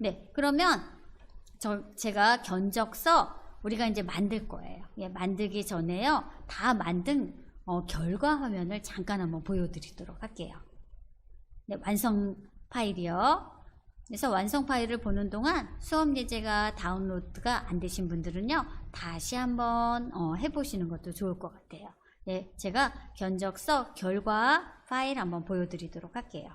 네, 그러면 제가 견적서 우리가 이제 만들 거예요. 예, 만들기 전에요. 다 만든 결과 화면을 잠깐 한번 보여드리도록 할게요. 네, 완성 파일이요. 그래서 완성 파일을 보는 동안 수업 예제가 다운로드가 안 되신 분들은요, 다시 한번 해보시는 것도 좋을 것 같아요. 네, 제가 견적서 결과 파일 한번 보여드리도록 할게요.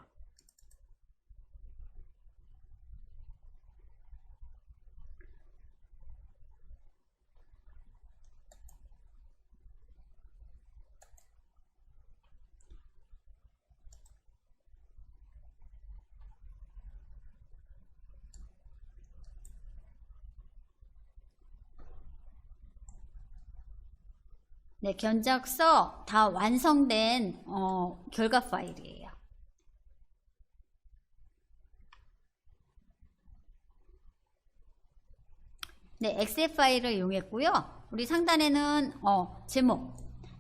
네, 견적서 다 완성된 결과 파일이에요. 네, 엑셀 파일을 이용했고요. 우리 상단에는 제목,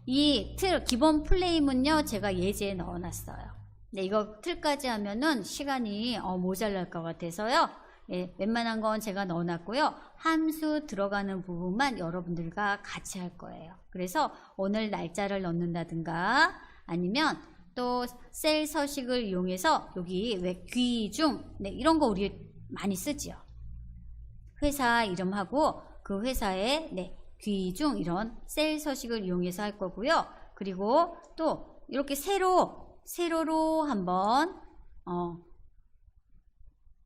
이 틀 기본 플레임은요, 제가 예제에 넣어놨어요. 네, 이거 틀까지 하면은 시간이 모자랄 것 같아서요. 예, 웬만한 건 제가 넣어놨고요. 함수 들어가는 부분만 여러분들과 같이 할 거예요. 그래서 오늘 날짜를 넣는다든가 아니면 또 셀 서식을 이용해서 여기 왜 귀중, 네, 이런 거 우리 많이 쓰지요. 회사 이름하고 그 회사의 네, 귀중 이런 셀 서식을 이용해서 할 거고요. 그리고 또 이렇게 세로로 한번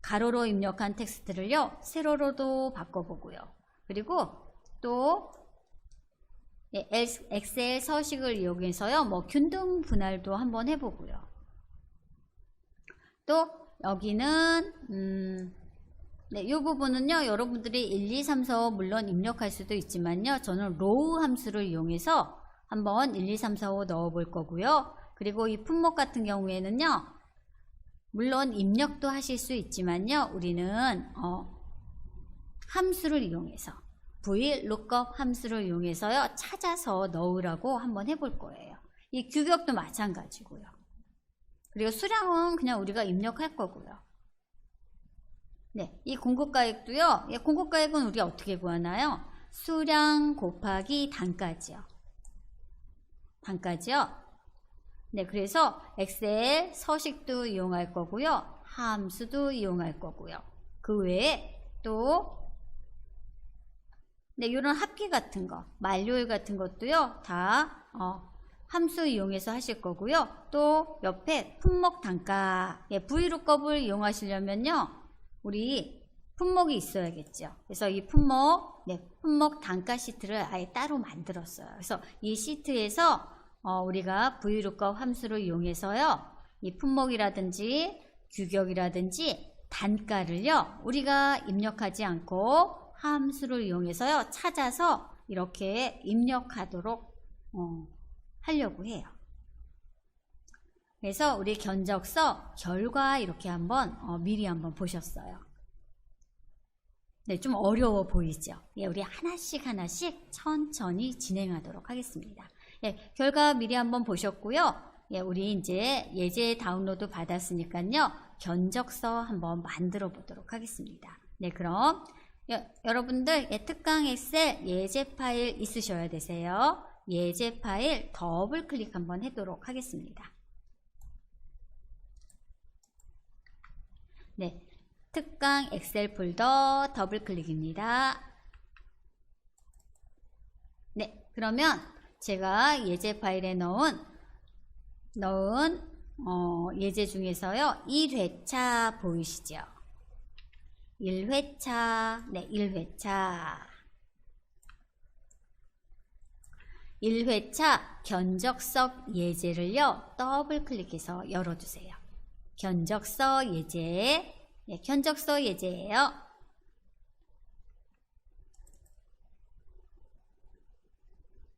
가로로 입력한 텍스트를요, 세로로도 바꿔보고요. 그리고 또 엑셀 서식을 이용해서요, 뭐 균등 분할도 한번 해보고요. 또 여기는 네, 이 부분은요, 여러분들이 1, 2, 3, 4, 5 물론 입력할 수도 있지만요, 저는 로우 함수를 이용해서 한번 1, 2, 3, 4, 5 넣어 볼 거고요. 그리고 이 품목 같은 경우에는요, 물론 입력도 하실 수 있지만요, 우리는 함수를 이용해서 VLOOKUP 함수를 이용해서요, 찾아서 넣으라고 한번 해볼 거예요. 이 규격도 마찬가지고요. 그리고 수량은 그냥 우리가 입력할 거고요. 네, 이 공급가액도요, 예, 공급가액은 우리가 어떻게 구하나요? 수량 곱하기 단가지요. 단가지요. 네, 그래서 엑셀 서식도 이용할 거고요. 함수도 이용할 거고요. 그 외에 또 네, 이런 합계 같은 거, 만료일 같은 것도요, 다 함수 이용해서 하실 거고요. 또 옆에 품목 단가, 예, VLOOKUP을 이용하시려면요, 우리 품목이 있어야겠죠. 그래서 이 품목, 네, 품목 단가 시트를 아예 따로 만들었어요. 그래서 이 시트에서 우리가 VLOOKUP 함수를 이용해서요, 이 품목이라든지 규격이라든지 단가를요, 우리가 입력하지 않고 함수를 이용해서요, 찾아서 이렇게 입력하도록 하려고 해요. 그래서 우리 견적서 결과 이렇게 한번 미리 한번 보셨어요. 네, 좀 어려워 보이죠? 예, 우리 하나씩 천천히 진행하도록 하겠습니다. 예, 결과 미리 한번 보셨고요. 예, 우리 이제 예제 다운로드 받았으니까요, 견적서 한번 만들어 보도록 하겠습니다. 네, 그럼 여러분들 특강 엑셀 예제 파일 있으셔야 되세요. 예제 파일 더블 클릭 한번 하도록 하겠습니다. 네, 특강 엑셀 폴더 더블 클릭입니다. 네, 그러면 제가 예제 파일에 넣은 예제 중에서요, 1회차 보이시죠? 1회차, 네, 1회차. 1회차 견적서 예제를요, 더블 클릭해서 열어주세요. 견적서 예제, 네, 견적서 예제예요.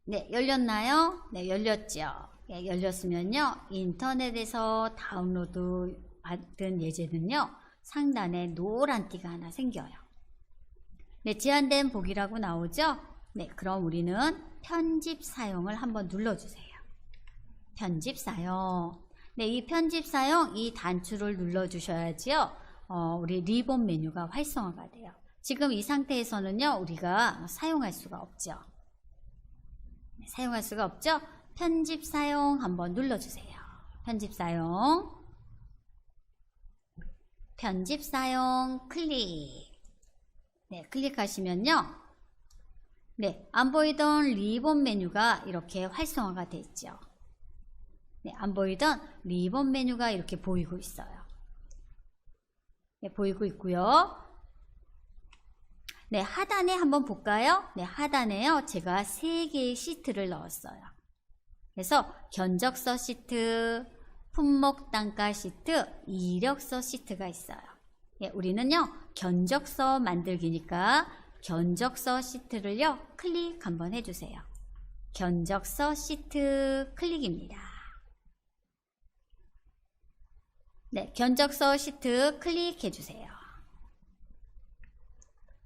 네, 열렸나요? 네, 열렸죠. 네, 열렸으면요, 인터넷에서 다운로드 받은 예제는요, 상단에 노란 띠가 하나 생겨요. 네, 제한된 보기라고 나오죠? 네, 그럼 우리는 편집 사용을 한번 눌러주세요. 편집 사용. 네, 이 편집 사용 이 단추를 눌러주셔야지요. 우리 리본 메뉴가 활성화가 돼요. 지금 이 상태에서는요, 우리가 사용할 수가 없죠. 사용할 수가 없죠. 편집 사용 한번 눌러주세요. 편집 사용. 편집 사용 클릭. 네, 클릭하시면요. 네, 안 보이던 리본 메뉴가 이렇게 활성화가 됐죠. 네, 안 보이던 리본 메뉴가 이렇게 보이고 있어요. 네, 보이고 있고요. 네, 하단에 한번 볼까요? 네, 하단에요. 제가 3개의 시트를 넣었어요. 그래서 견적서 시트, 품목 단가 시트, 이력서 시트가 있어요. 네, 우리는요, 견적서 만들기니까 견적서 시트를요, 클릭 한번 해주세요. 견적서 시트 클릭입니다. 네, 견적서 시트 클릭해주세요.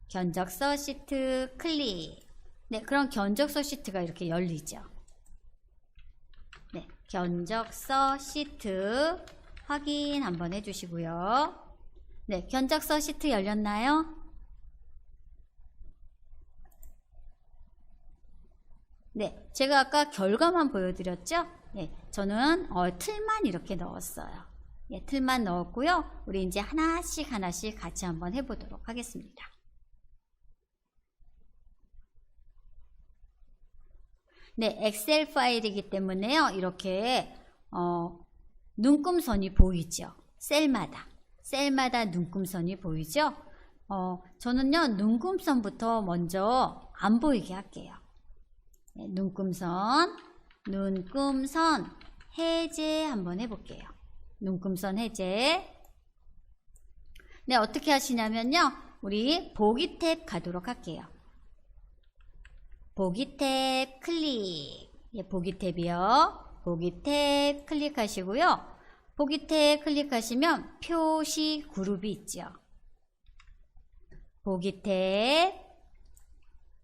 견적서 시트 클릭. 네, 그럼 견적서 시트가 이렇게 열리죠. 네, 견적서 시트 확인 한번 해주시고요. 네, 견적서 시트 열렸나요? 네, 제가 아까 결과만 보여드렸죠? 네, 저는 틀만 이렇게 넣었어요. 네, 틀만 넣었고요. 우리 이제 하나씩 같이 한번 해보도록 하겠습니다. 네, 엑셀 파일이기 때문에요. 이렇게 눈금선이 보이죠? 셀마다 눈금선이 보이죠? 저는요, 눈금선부터 먼저 안 보이게 할게요. 네, 눈금선 해제 한번 해볼게요. 눈금선 해제. 네, 어떻게 하시냐면요, 우리 보기 탭 가도록 할게요. 보기 탭 클릭. 예, 보기 탭이요. 보기 탭 클릭하시고요. 보기 탭 클릭하시면 표시 그룹이 있죠. 보기 탭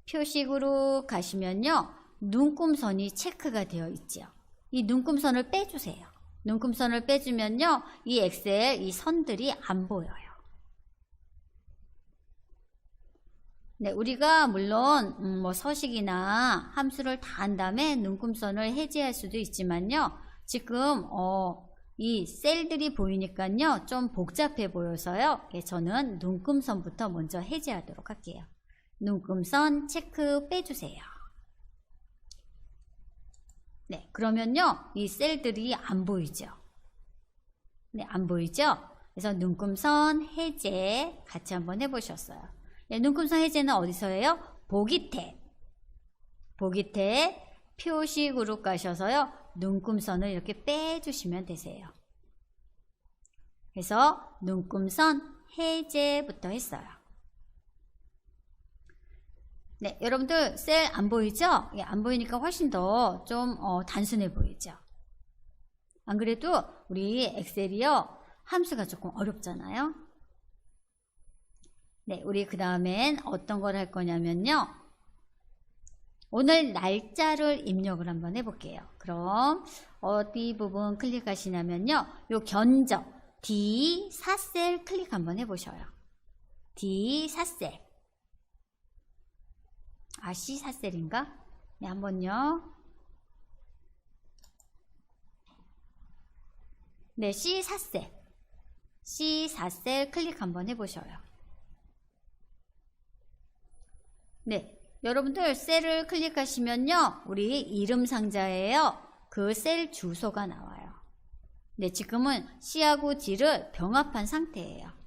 표시 그룹 가시면요, 눈금선이 체크가 되어 있죠. 이 눈금선을 빼주세요. 눈금선을 빼주면요, 이 엑셀 이 선들이 안 보여요. 네, 우리가 물론 뭐 서식이나 함수를 다 한 다음에 눈금선을 해제할 수도 있지만요, 지금 이 셀들이 보이니까요, 좀 복잡해 보여서요, 예, 저는 눈금선부터 먼저 해제하도록 할게요. 눈금선 체크 빼주세요. 네, 그러면요, 이 셀들이 안 보이죠? 네, 안 보이죠? 그래서 눈금선 해제 같이 한번 해보셨어요. 네, 눈금선 해제는 어디서 해요? 보기 탭. 보기 탭 표시 그룹 가셔서요, 눈금선을 이렇게 빼주시면 되세요. 그래서 눈금선 해제부터 했어요. 네, 여러분들 셀 안 보이죠? 예, 안 보이니까 훨씬 더 좀 단순해 보이죠? 안 그래도 우리 엑셀이요, 함수가 조금 어렵잖아요. 네, 우리 그 다음엔 어떤 걸 할 거냐면요, 오늘 날짜를 입력을 한번 해볼게요. 그럼 어디 부분 클릭하시냐면요, 요 견적 D4셀 클릭 한번 해보셔요. D4셀. 아, C4셀인가? 네, 한번요. 네, C4셀. C4셀 클릭 한번 해보셔요. 네, 여러분들 셀을 클릭하시면요, 우리 이름 상자에요, 그 셀 주소가 나와요. 네, 지금은 C하고 G를 병합한 상태예요.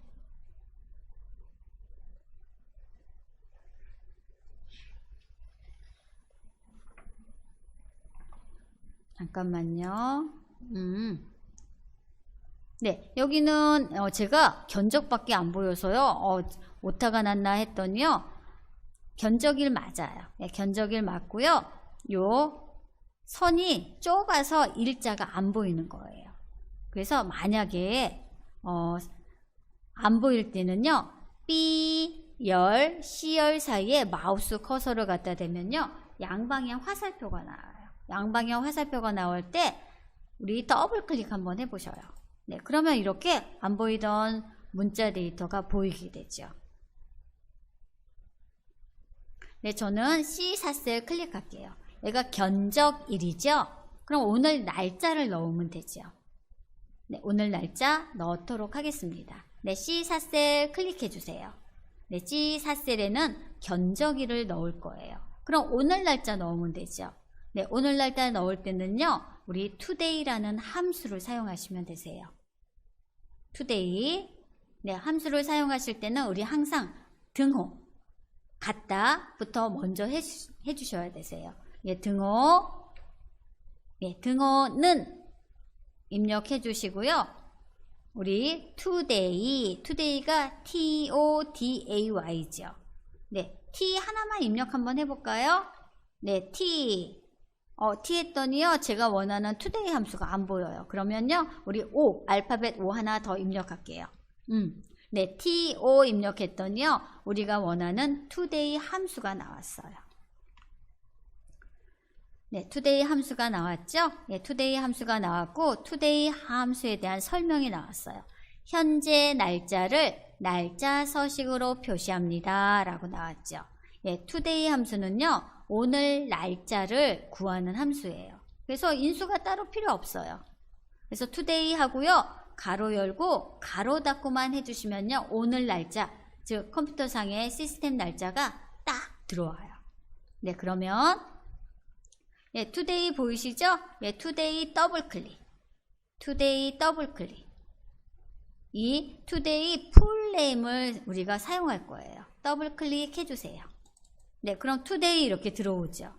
잠깐만요. 네, 여기는 제가 견적밖에 안 보여서요, 오타가 났나 했더니요, 견적일 맞아요. 네, 견적일 맞고요. 요 선이 좁아서 일자가 안 보이는 거예요. 그래서 만약에 안 보일 때는요, B열, C열 사이에 마우스 커서를 갖다 대면요, 양방향 화살표가 나와요. 양방향 화살표가 나올 때 우리 더블 클릭 한번 해보셔요. 네, 그러면 이렇게 안 보이던 문자 데이터가 보이게 되죠. 네, 저는 C4셀 클릭할게요. 얘가 견적일이죠. 그럼 오늘 날짜를 넣으면 되죠. 네, 오늘 날짜 넣도록 하겠습니다. 네, C4셀 클릭해 주세요. 네, C4셀에는 견적일을 넣을 거예요. 그럼 오늘 날짜 넣으면 되죠. 네, 오늘 날짜 넣을 때는요, 우리 today라는 함수를 사용하시면 되세요. today. 네, 함수를 사용하실 때는 우리 항상 등호, 같다부터 먼저 해주셔야 되세요. 예, 등호. 예, 등호는 입력해 주시고요. 우리 today가 today죠. 네, t 하나만 입력 한번 해볼까요? 네, t 했더니요, 제가 원하는 today 함수가 안 보여요. 그러면요, 우리 O, 알파벳 O 하나 더 입력할게요. 네, to 입력했더니요, 우리가 원하는 today 함수가 나왔어요. 네, today 함수가 나왔죠? 네, today 함수가 나왔고, today 함수에 대한 설명이 나왔어요. 현재 날짜를 날짜 서식으로 표시합니다. 라고 나왔죠. 네, today 함수는요, 오늘 날짜를 구하는 함수예요. 그래서 인수가 따로 필요 없어요. 그래서 today 하고요, 가로 열고 가로 닫고만 해주시면요, 오늘 날짜, 즉 컴퓨터상의 시스템 날짜가 딱 들어와요. 네, 그러면 예, today 보이시죠? 예, today 더블 클릭. today 더블 클릭. 이 today 풀네임을 우리가 사용할 거예요. 더블 클릭해 주세요. 네, 그럼 today 이렇게 들어오죠.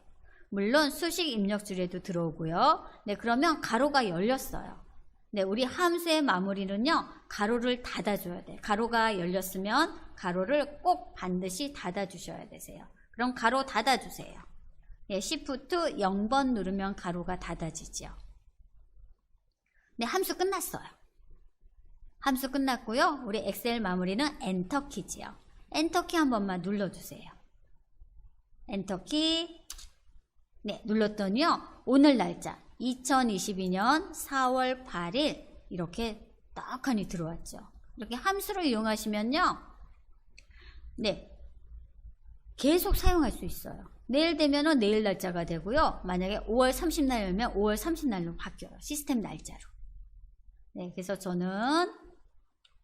물론 수식 입력줄에도 들어오고요. 네, 그러면 가로가 열렸어요. 네, 우리 함수의 마무리는요, 가로를 닫아줘야 돼요. 가로가 열렸으면 가로를 꼭 반드시 닫아주셔야 되세요. 그럼 가로 닫아주세요. 예, Shift 0번 누르면 가로가 닫아지죠. 네, 함수 끝났어요. 함수 끝났고요. 우리 엑셀 마무리는 엔터키지요. 엔터키 한 번만 눌러주세요. 엔터키. 네, 눌렀더니요, 오늘 날짜 2022년 4월 8일 이렇게 딱하니 들어왔죠. 이렇게 함수를 이용하시면요, 네, 계속 사용할 수 있어요. 내일 되면은 내일 날짜가 되고요, 만약에 5월 30날이면 5월 30날로 바뀌어요. 시스템 날짜로. 네, 그래서 저는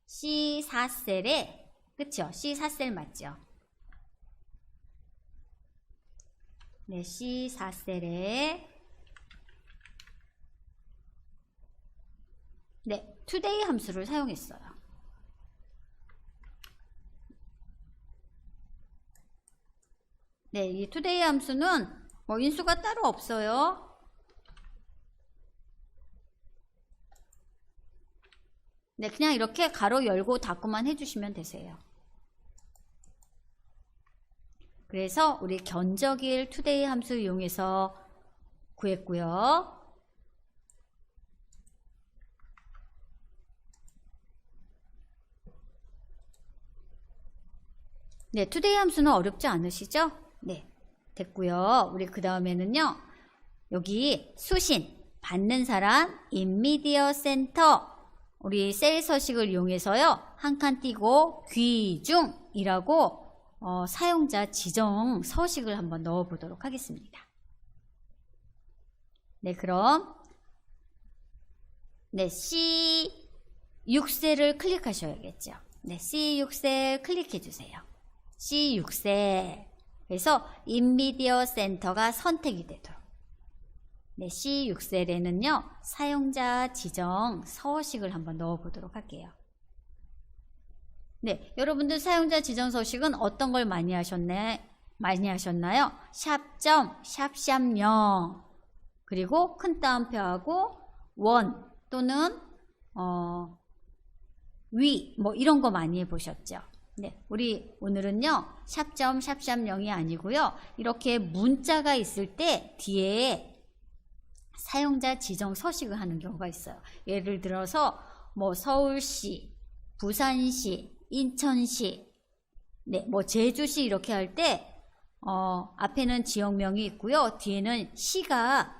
C4셀에, 그쵸? C4셀 맞죠? 네, C4셀에 네, today 함수를 사용했어요. 네, 이 today 함수는 뭐 인수가 따로 없어요. 네, 그냥 이렇게 가로 열고 닫고만 해주시면 되세요. 그래서 우리 견적일 today 함수 이용해서 구했고요. 네, today 함수는 어렵지 않으시죠? 네, 됐고요. 우리 그 다음에는요, 여기 수신, 받는 사람, 인미디어 센터, 우리 셀 서식을 이용해서요, 한 칸 띄고 귀중이라고 사용자 지정 서식을 한번 넣어 보도록 하겠습니다. 네, 그럼 네, C6셀을 클릭하셔야겠죠. 네, C6셀 클릭해 주세요. C6셀. 그래서 인미디어 센터가 선택이 되도록. 네, C6셀에는요, 사용자 지정 서식을 한번 넣어 보도록 할게요. 네, 여러분들 사용자 지정 서식은 어떤 걸 많이 하셨나요? 샵.샵0 그리고 큰 따옴표하고 원 또는 위 뭐 이런 거 많이 해보셨죠? 네, 우리 오늘은요, 샵.샵0이 아니고요, 이렇게 문자가 있을 때 뒤에 사용자 지정 서식을 하는 경우가 있어요. 예를 들어서 뭐 서울시, 부산시, 인천시, 네, 뭐 제주시 이렇게 할 때 앞에는 지역명이 있고요, 뒤에는 시가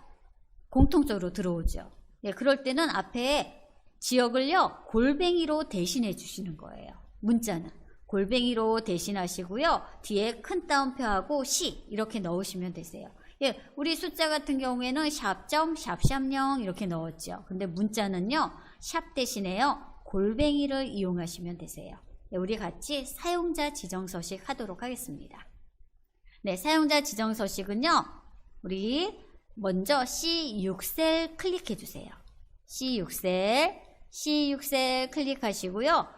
공통적으로 들어오죠. 네, 그럴 때는 앞에 지역을요, 골뱅이로 대신해 주시는 거예요. 문자는. 골뱅이로 대신하시고요. 뒤에 큰 따옴표하고 시 이렇게 넣으시면 되세요. 예, 우리 숫자 같은 경우에는 샵점, 샵샵0 이렇게 넣었죠. 근데 문자는요, 샵 대신에요, 골뱅이를 이용하시면 되세요. 네, 우리 같이 사용자 지정 서식 하도록 하겠습니다. 네, 사용자 지정 서식은요, 우리 먼저 C6셀 클릭해 주세요. C6셀 클릭하시고요.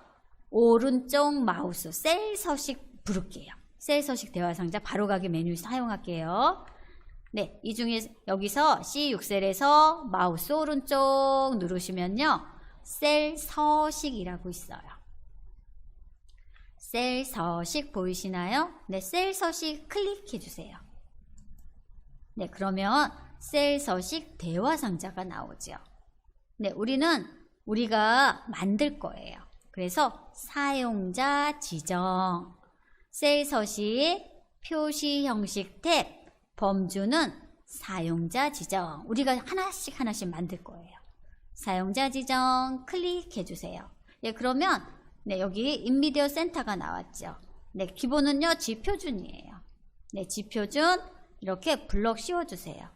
오른쪽 마우스 셀 서식 부를게요. 셀 서식 대화 상자 바로가기 메뉴 사용할게요. 네, 이 중에 여기서 C6셀에서 마우스 오른쪽 누르시면요. 셀 서식이라고 있어요. 셀 서식 보이시나요? 네, 셀 서식 클릭해 주세요. 네, 그러면 셀 서식 대화 상자가 나오죠. 네, 우리가 만들 거예요. 그래서 사용자 지정, 셀 서식, 표시 형식 탭, 범주는 사용자 지정. 우리가 하나씩 만들 거예요. 사용자 지정 클릭해 주세요. 예, 그러면 네, 여기 인미디어 센터가 나왔죠. 네, 기본은요, 지표준이에요. 네, 지표준 이렇게 블럭 씌워주세요.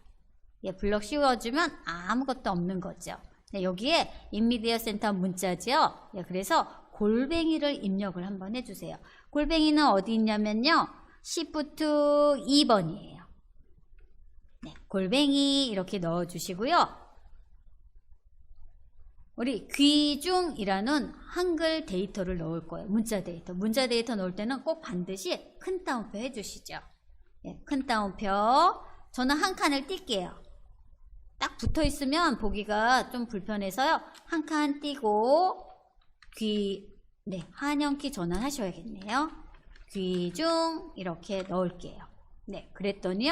예, 블럭 씌워주면 아무것도 없는 거죠. 네, 여기에 인미디어 센터 문자죠. 예, 그래서 골뱅이를 입력을 한번 해주세요. 골뱅이는 어디 있냐면요, Shift 2번이에요. 네, 골뱅이 이렇게 넣어주시고요. 우리 귀중이라는 한글 데이터를 넣을 거예요. 문자 데이터 넣을 때는 꼭 반드시 큰 따옴표 해주시죠. 예, 큰 따옴표. 저는 한 칸을 띄게요. 딱 붙어 있으면 보기가 좀 불편해서요. 한 칸 띄고 네, 한영키 전환하셔야겠네요. 귀중 이렇게 넣을게요. 네, 그랬더니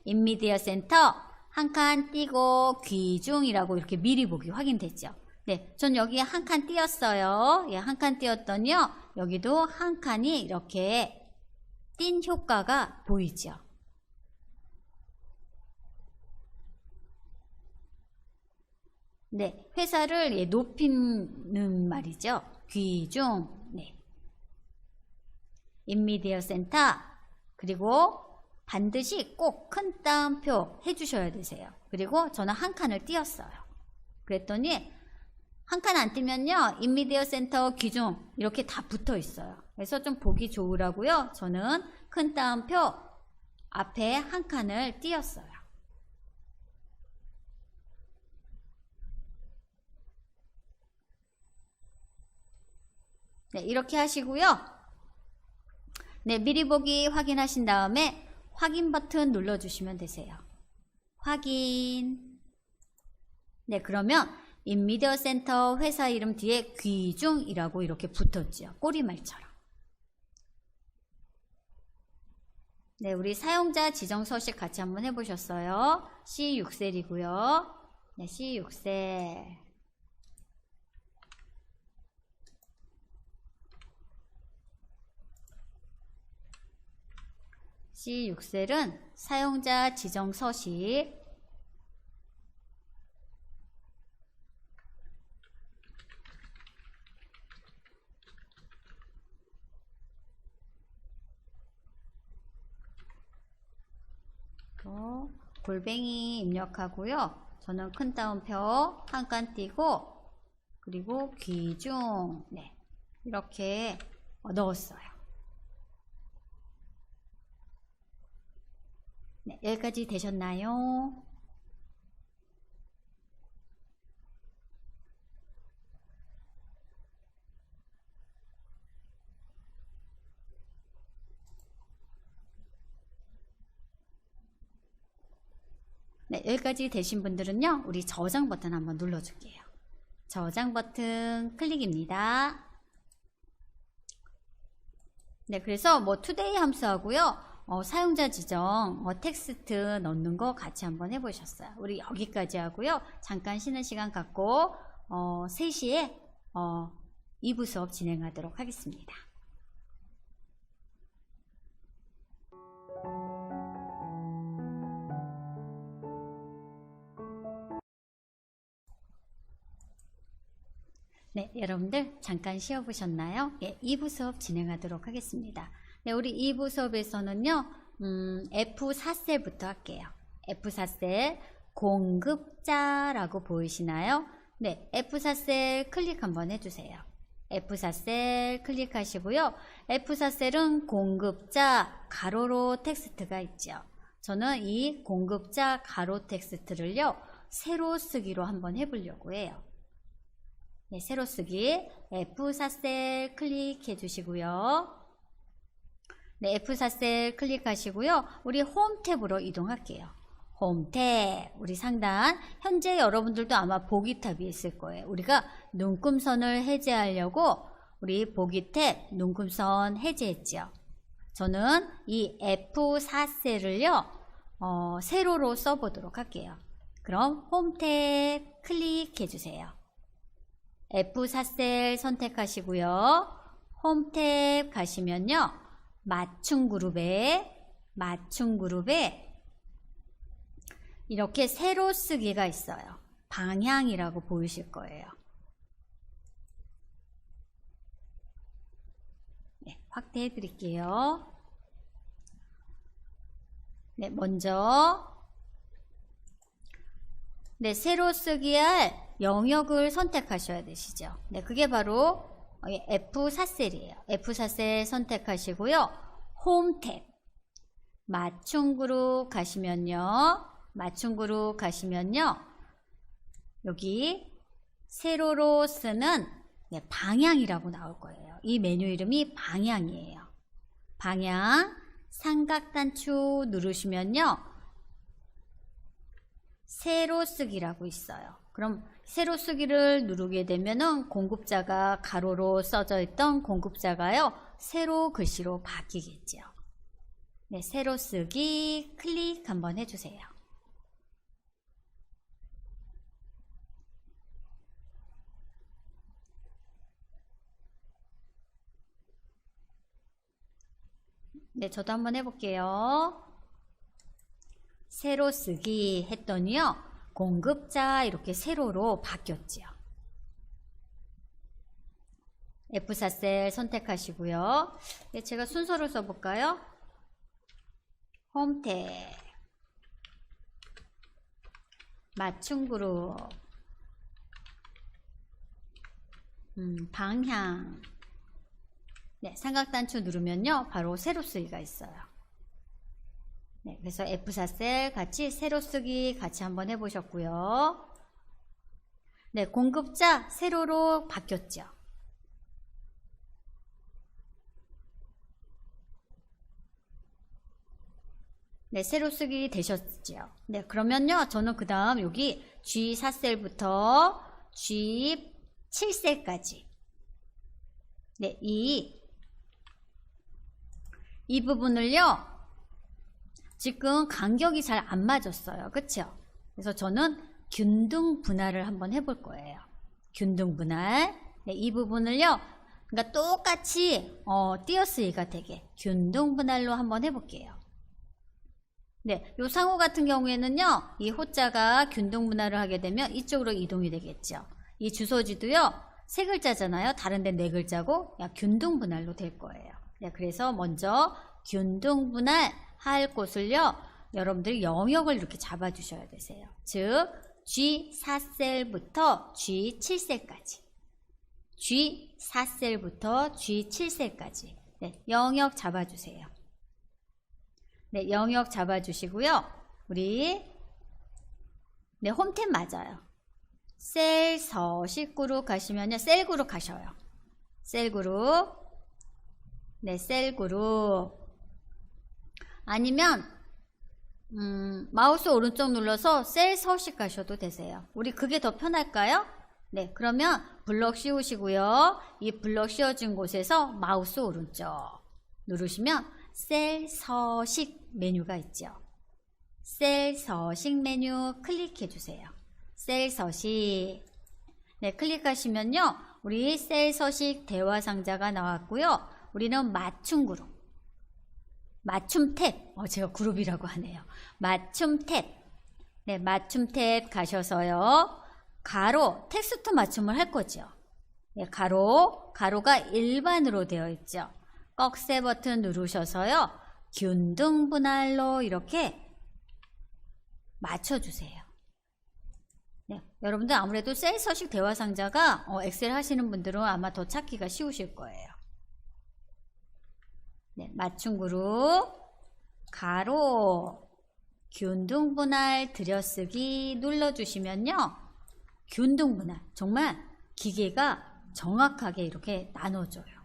인미디어 센터 한 칸 띄고 귀중이라고 이렇게 미리 보기 확인됐죠. 네, 전 여기 한 칸 띄었어요. 예, 한 칸 띄었더니요. 여기도 한 칸이 이렇게 띈 효과가 보이죠. 네, 회사를 예, 높이는 말이죠. 귀중, 네. 인미디어 센터, 그리고 반드시 꼭 큰 따옴표 해주셔야 되세요. 그리고 저는 한 칸을 띄었어요. 그랬더니 한 칸 안 띄면요, 인미디어 센터 귀중 이렇게 다 붙어 있어요. 그래서 좀 보기 좋으라고요. 저는 큰 따옴표 앞에 한 칸을 띄었어요. 네, 이렇게 하시고요. 네, 미리 보기 확인하신 다음에 확인 버튼 눌러주시면 되세요. 확인. 네, 그러면 인미디어 센터 회사 이름 뒤에 귀중이라고 이렇게 붙었죠. 꼬리말처럼. 네, 우리 사용자 지정 서식 같이 한번 해보셨어요. C6셀이고요. 네, C6셀. C6셀은 사용자 지정 서식. 또 골뱅이 입력하고요. 저는 큰 따옴표 한 칸 띄고 그리고 귀중 네, 이렇게 넣었어요. 네, 여기까지 되셨나요? 네, 여기까지 되신 분들은요, 우리 저장 버튼 한번 눌러줄게요. 저장 버튼 클릭입니다. 네, 그래서 뭐 투데이 함수하고요. 사용자 지정, 텍스트 넣는 거 같이 한번 해보셨어요. 우리 여기까지 하고요. 잠깐 쉬는 시간 갖고 3시에 2부 수업 진행하도록 하겠습니다. 네, 여러분들 잠깐 쉬어보셨나요? 예, 2부 수업 진행하도록 하겠습니다. 네, 우리 2부 수업에서는요, F4셀부터 할게요. F4셀, 공급자라고 보이시나요? 네, F4셀 클릭 한번 해주세요. F4셀 클릭하시고요. F4셀은 공급자 가로로 텍스트가 있죠. 저는 이 공급자 가로 텍스트를요, 세로 쓰기로 한번 해보려고 해요. 네, 세로 쓰기 F4셀 클릭해 주시고요. 네, F4셀 클릭하시고요. 우리 홈 탭으로 이동할게요. 홈 탭, 우리 상단. 현재 여러분들도 아마 보기 탭이 있을 거예요. 우리가 눈금선을 해제하려고 우리 보기 탭 눈금선 해제했죠. 저는 이 F4셀을요, 세로로 써보도록 할게요. 그럼 홈 탭 클릭해 주세요. F4셀 선택하시고요. 홈 탭 가시면요. 맞춤 그룹에 이렇게 세로 쓰기가 있어요. 방향이라고 보이실 거예요. 네, 확대해 드릴게요. 네, 먼저 네, 세로 쓰기 할 영역을 선택하셔야 되시죠. 네, 그게 바로 F4셀이에요. F4셀 선택하시고요. 홈 탭, 맞춤 그룹 가시면요. 여기 세로로 쓰는 방향이라고 나올 거예요. 이 메뉴 이름이 방향이에요. 방향, 삼각단추 누르시면요. 세로 쓰기라고 있어요. 그럼 세로 쓰기를 누르게 되면은 공급자가 가로로 써져 있던 공급자가요, 세로 글씨로 바뀌겠죠. 네, 세로 쓰기 클릭 한번 해주세요. 네, 저도 한번 해볼게요. 세로 쓰기 했더니요, 공급자 이렇게 세로로 바뀌었지요. F4셀 선택하시고요. 네, 제가 순서를 써볼까요? 홈 탭, 맞춤 그룹, 방향. 네, 삼각단추 누르면요, 바로 세로 쓰기가 있어요. 네, 그래서 F4셀 같이 세로 쓰기 같이 한번 해보셨고요. 네, 공급자 세로로 바뀌었죠. 네, 세로 쓰기 되셨죠. 네, 그러면요, 저는 그 다음 여기 G4셀부터 G7셀까지 네, 이 부분을요, 지금 간격이 잘 안 맞았어요. 그쵸? 그래서 저는 균등 분할을 한번 해볼 거예요. 균등 분할. 네, 이 부분을요, 그러니까 똑같이 띄어쓰기가 되게 균등 분할로 한번 해볼게요. 네, 요 상호 같은 경우에는요, 이 호자가 균등 분할을 하게 되면 이쪽으로 이동이 되겠죠. 이 주소지도요, 세 글자잖아요. 다른데 네 글자고 균등 분할로 될 거예요. 네, 그래서 먼저 균등 분할 할 곳을요, 여러분들이 영역을 이렇게 잡아 주셔야 되세요. 즉 G4셀부터 G7셀까지, G4셀부터 G7셀까지 네, 영역 잡아 주세요. 네, 영역 잡아 주시고요. 우리 네, 홈탭 맞아요. 셀 서식 그룹 가시면요, 셀 그룹 가셔요. 셀 그룹. 네, 셀 그룹. 아니면 마우스 오른쪽 눌러서 셀 서식 가셔도 되세요. 우리 그게 더 편할까요? 네, 그러면 블럭 씌우시고요. 이 블럭 씌워진 곳에서 마우스 오른쪽 누르시면 셀 서식 메뉴가 있죠. 셀 서식 메뉴 클릭해 주세요. 셀 서식. 네, 클릭하시면요, 우리 셀 서식 대화 상자가 나왔고요. 우리는 맞춤 그룹, 맞춤 탭, 제가 그룹이라고 하네요. 맞춤 탭. 네, 맞춤 탭 가셔서요, 가로 텍스트 맞춤을 할 거죠. 네, 가로가 일반으로 되어 있죠. 꺽쇠 버튼 누르셔서요. 균등 분할로 이렇게 맞춰주세요. 네, 여러분들 아무래도 셀 서식 대화 상자가 엑셀 하시는 분들은 아마 더 찾기가 쉬우실 거예요. 네, 맞춤 그룹, 가로, 균등 분할 들여쓰기 눌러주시면요. 균등 분할, 정말 기계가 정확하게 이렇게 나눠줘요.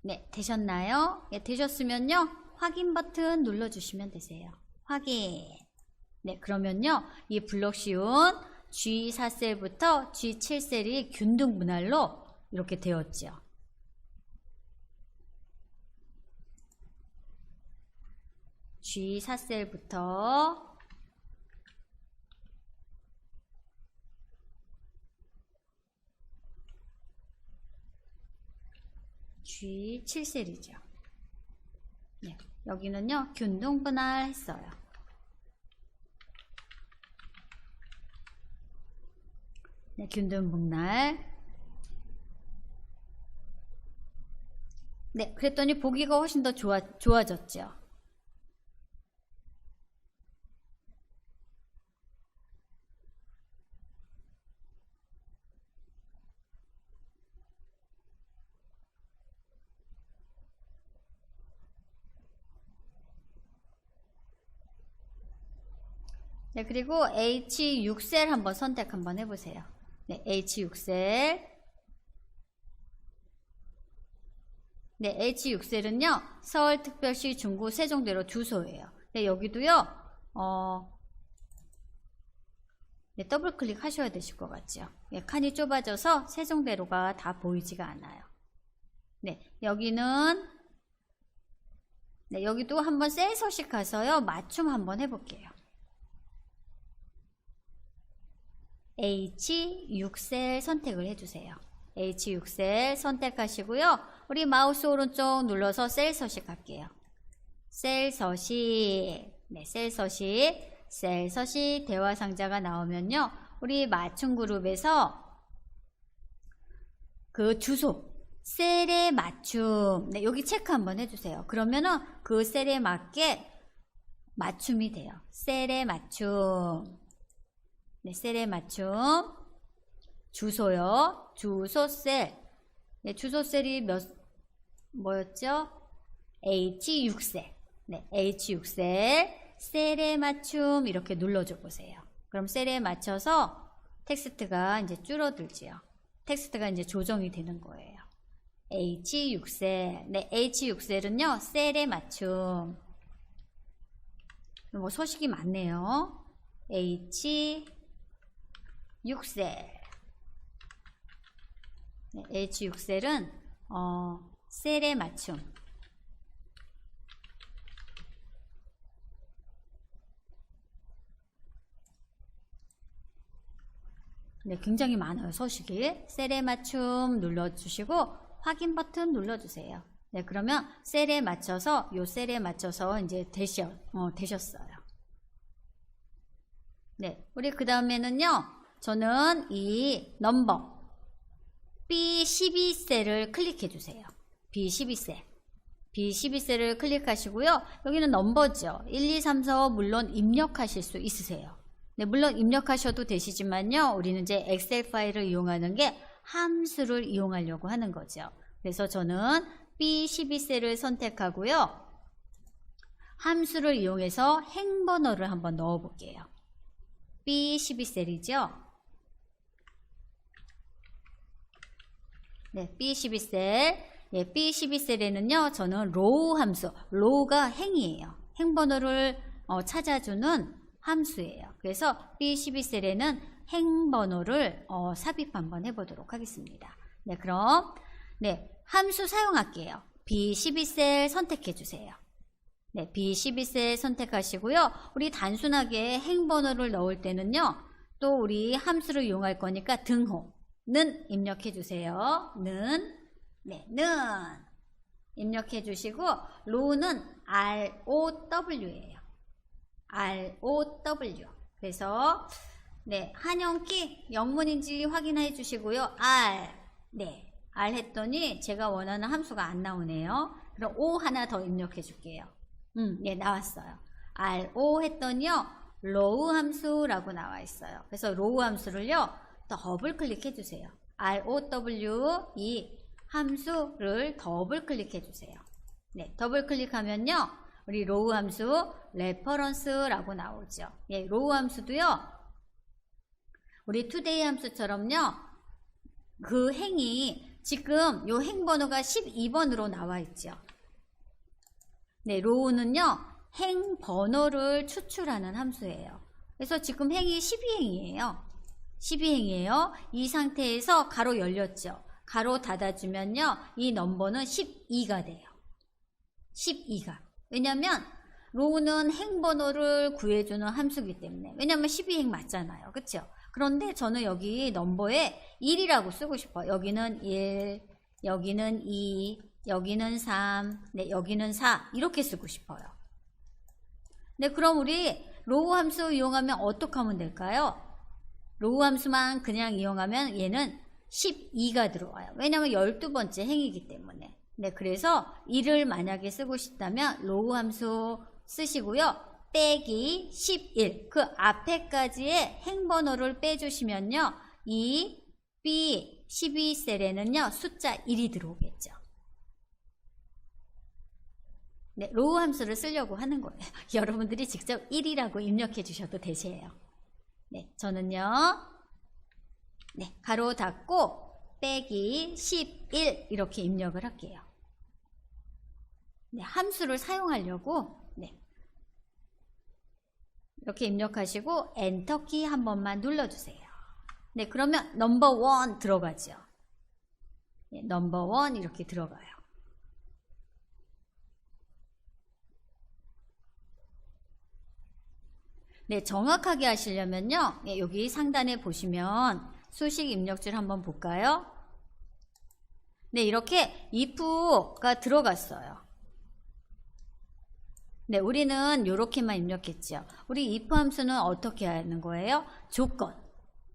네, 되셨나요? 네, 되셨으면요. 확인 버튼 눌러주시면 되세요. 확인. 네, 그러면요. 이 블록 쉬운 G4셀부터 G7셀이 균등 분할로 이렇게 되었죠. G4셀부터 G7셀이죠. 네, 여기는요, 균등 분할 했어요. 네, 균등 분할. 네, 그랬더니 보기가 훨씬 더 좋아졌죠. 네, 그리고 H6셀 한번 선택 한번 해보세요. 네, H6셀. 네, H6셀은요, 서울특별시 중구 세종대로 주소예요. 네, 여기도요, 네, 더블 클릭 하셔야 되실 것 같죠. 네, 칸이 좁아져서 세종대로가 다 보이지가 않아요. 네, 여기는, 네, 여기도 한번 셀 서식 가서요, 맞춤 한번 해볼게요. H6셀 선택을 해주세요. H6셀 선택하시고요. 우리 마우스 오른쪽 눌러서 셀 서식 할게요. 셀 서식. 네, 셀 서식 대화 상자가 나오면요. 우리 맞춤 그룹에서 그 주소, 셀에 맞춤. 네, 여기 체크 한번 해주세요. 그러면은 그 셀에 맞게 맞춤이 돼요. 셀에 맞춤. 네, 셀에 맞춤. 주소요. 주소 셀. 네, 주소 셀이 뭐였죠? H6셀. 네, H6셀. 셀에 맞춤 이렇게 눌러줘 보세요. 그럼 셀에 맞춰서 텍스트가 이제 줄어들지요. 텍스트가 이제 조정이 되는 거예요. H6셀. 네, H6셀은요, 셀에 맞춤. 뭐 서식이 많네요. H6셀. 네, H6셀은 셀에 맞춤. 네, 굉장히 많아요, 서식이. 셀에 맞춤 눌러주시고 확인 버튼 눌러주세요. 네, 그러면 셀에 맞춰서 요 셀에 맞춰서 이제 되셨어요. 네, 우리 그 다음에는요, 저는 이 넘버 B12셀을 클릭해 주세요. B12셀. B12셀을 클릭하시고요. 여기는 넘버죠. 1, 2, 3, 4 물론 입력하실 수 있으세요. 네, 물론 입력하셔도 되시지만요. 우리는 이제 엑셀 파일을 이용하는 게 함수를 이용하려고 하는 거죠. 그래서 저는 B12셀을 선택하고요. 함수를 이용해서 행번호를 한번 넣어 볼게요. B12셀이죠. 네, B12셀. 네, B12셀에는요, 저는 로우 함수, 로우가 행이에요. 행번호를 찾아주는 함수예요. 그래서 B12셀에는 행번호를 삽입 한번 해보도록 하겠습니다. 네, 그럼 네, 함수 사용할게요. B12셀 선택해 주세요. 네, B12셀 선택하시고요. 우리 단순하게 행번호를 넣을 때는요. 또 우리 함수를 이용할 거니까 등호는 입력해 주세요. 네, 는 입력해 주시고 로우는 ROW예요. ROW. 그래서 네, 한영키 영문인지 확인해 주시고요. 네, R 했더니 제가 원하는 함수가 안 나오네요. 그럼 O 하나 더 입력해 줄게요. 네, 나왔어요. RO 했더니요, 로우 함수라고 나와 있어요. 그래서 로우 함수를요, 더블 클릭해 주세요. ROW 이 함수를 더블 클릭해 주세요. 네, 더블 클릭하면요, 우리 로우 함수 레퍼런스라고 나오죠. 예, 로우 함수도요, 우리 투데이 함수처럼요, 그 행이 지금 요 행번호가 12번으로 나와 있죠. 네, 로우는요, 행 번호를 추출하는 함수예요. 그래서 지금 행이 12행이에요. 12행이에요. 이 상태에서 가로 열렸죠. 가로 닫아주면요, 이 넘버는 12가 돼요. 12가. 왜냐면 로우는 행 번호를 구해주는 함수이기 때문에. 왜냐면 12행 맞잖아요. 그쵸? 그런데 저는 여기 넘버에 1이라고 쓰고 싶어요. 여기는 1, 여기는 2, 여기는 3, 네, 여기는 4 이렇게 쓰고 싶어요. 네, 그럼 우리 로우 함수 이용하면 어떻게 하면 될까요? 로우 함수만 그냥 이용하면 얘는 12가 들어와요. 왜냐면 12번째 행이기 때문에. 네, 그래서 1을 만약에 쓰고 싶다면 로우 함수 쓰시고요. 빼기 11. 그 앞에까지의 행번호를 빼주시면요. 이 B12셀에는요. 숫자 1이 들어오겠죠. 네, 로우 함수를 쓰려고 하는 거예요. 여러분들이 직접 1이라고 입력해 주셔도 되세요. 네, 저는요. 네, 가로 닫고 빼기 11 이렇게 입력을 할게요. 네, 함수를 사용하려고 네, 이렇게 입력하시고 엔터키 한 번만 눌러주세요. 네, 그러면 넘버 1 들어가죠. 네, 넘버 1 이렇게 들어가요. 네, 정확하게 하시려면요. 네, 여기 상단에 보시면 수식 입력줄 한번 볼까요? 네, 이렇게 if가 들어갔어요. 네, 우리는 이렇게만 입력했죠. 우리 if 함수는 어떻게 하는 거예요? 조건.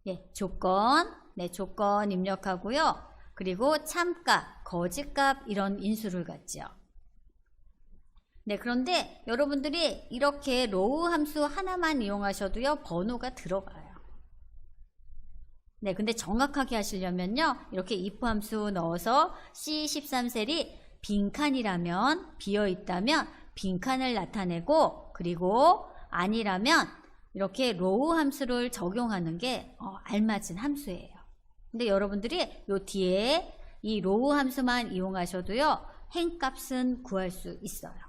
예, 조건. 네, 조건 입력하고요. 그리고 참값, 거짓값 이런 인수를 갖죠. 네, 그런데 여러분들이 이렇게 로우 함수 하나만 이용하셔도요, 번호가 들어가요. 네, 근데 정확하게 하시려면요, 이렇게 if 함수 넣어서 C13셀이 빈칸이라면, 비어있다면 빈칸을 나타내고, 그리고 아니라면 이렇게 로우 함수를 적용하는 게 알맞은 함수예요. 근데 여러분들이 요 뒤에 이 로우 함수만 이용하셔도요, 행값은 구할 수 있어요.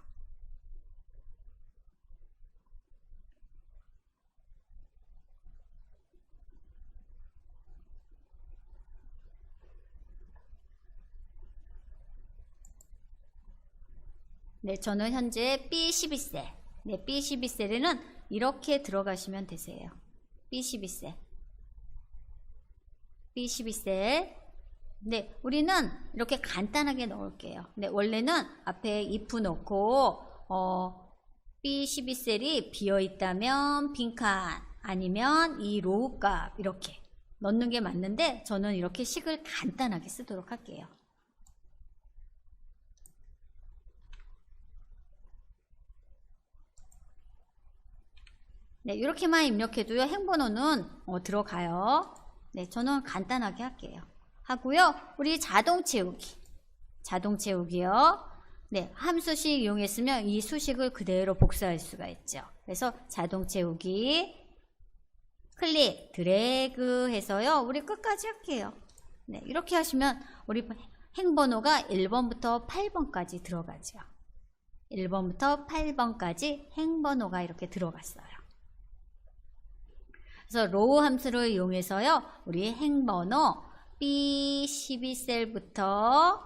네, 저는 현재 B12셀. 네, B12셀에는 이렇게 들어가시면 되세요. B12셀. B12셀. 네, 우리는 이렇게 간단하게 넣을게요. 네, 원래는 앞에 if 넣고, B12셀이 비어있다면 빈칸, 아니면 이 로우 값, 이렇게 넣는 게 맞는데, 저는 이렇게 식을 간단하게 쓰도록 할게요. 네, 이렇게만 입력해도요, 행번호는 들어가요. 네, 저는 간단하게 할게요. 하고요, 우리 자동 채우기. 자동 채우기요. 네, 함수식 이용했으면 이 수식을 그대로 복사할 수가 있죠. 그래서 자동 채우기. 클릭, 드래그 해서요, 우리 끝까지 할게요. 네, 이렇게 하시면 우리 행번호가 1번부터 8번까지 들어가죠. 1번부터 8번까지 행번호가 이렇게 들어갔어요. 그래서 로우 함수를 이용해서요, 우리 행번호 B12셀부터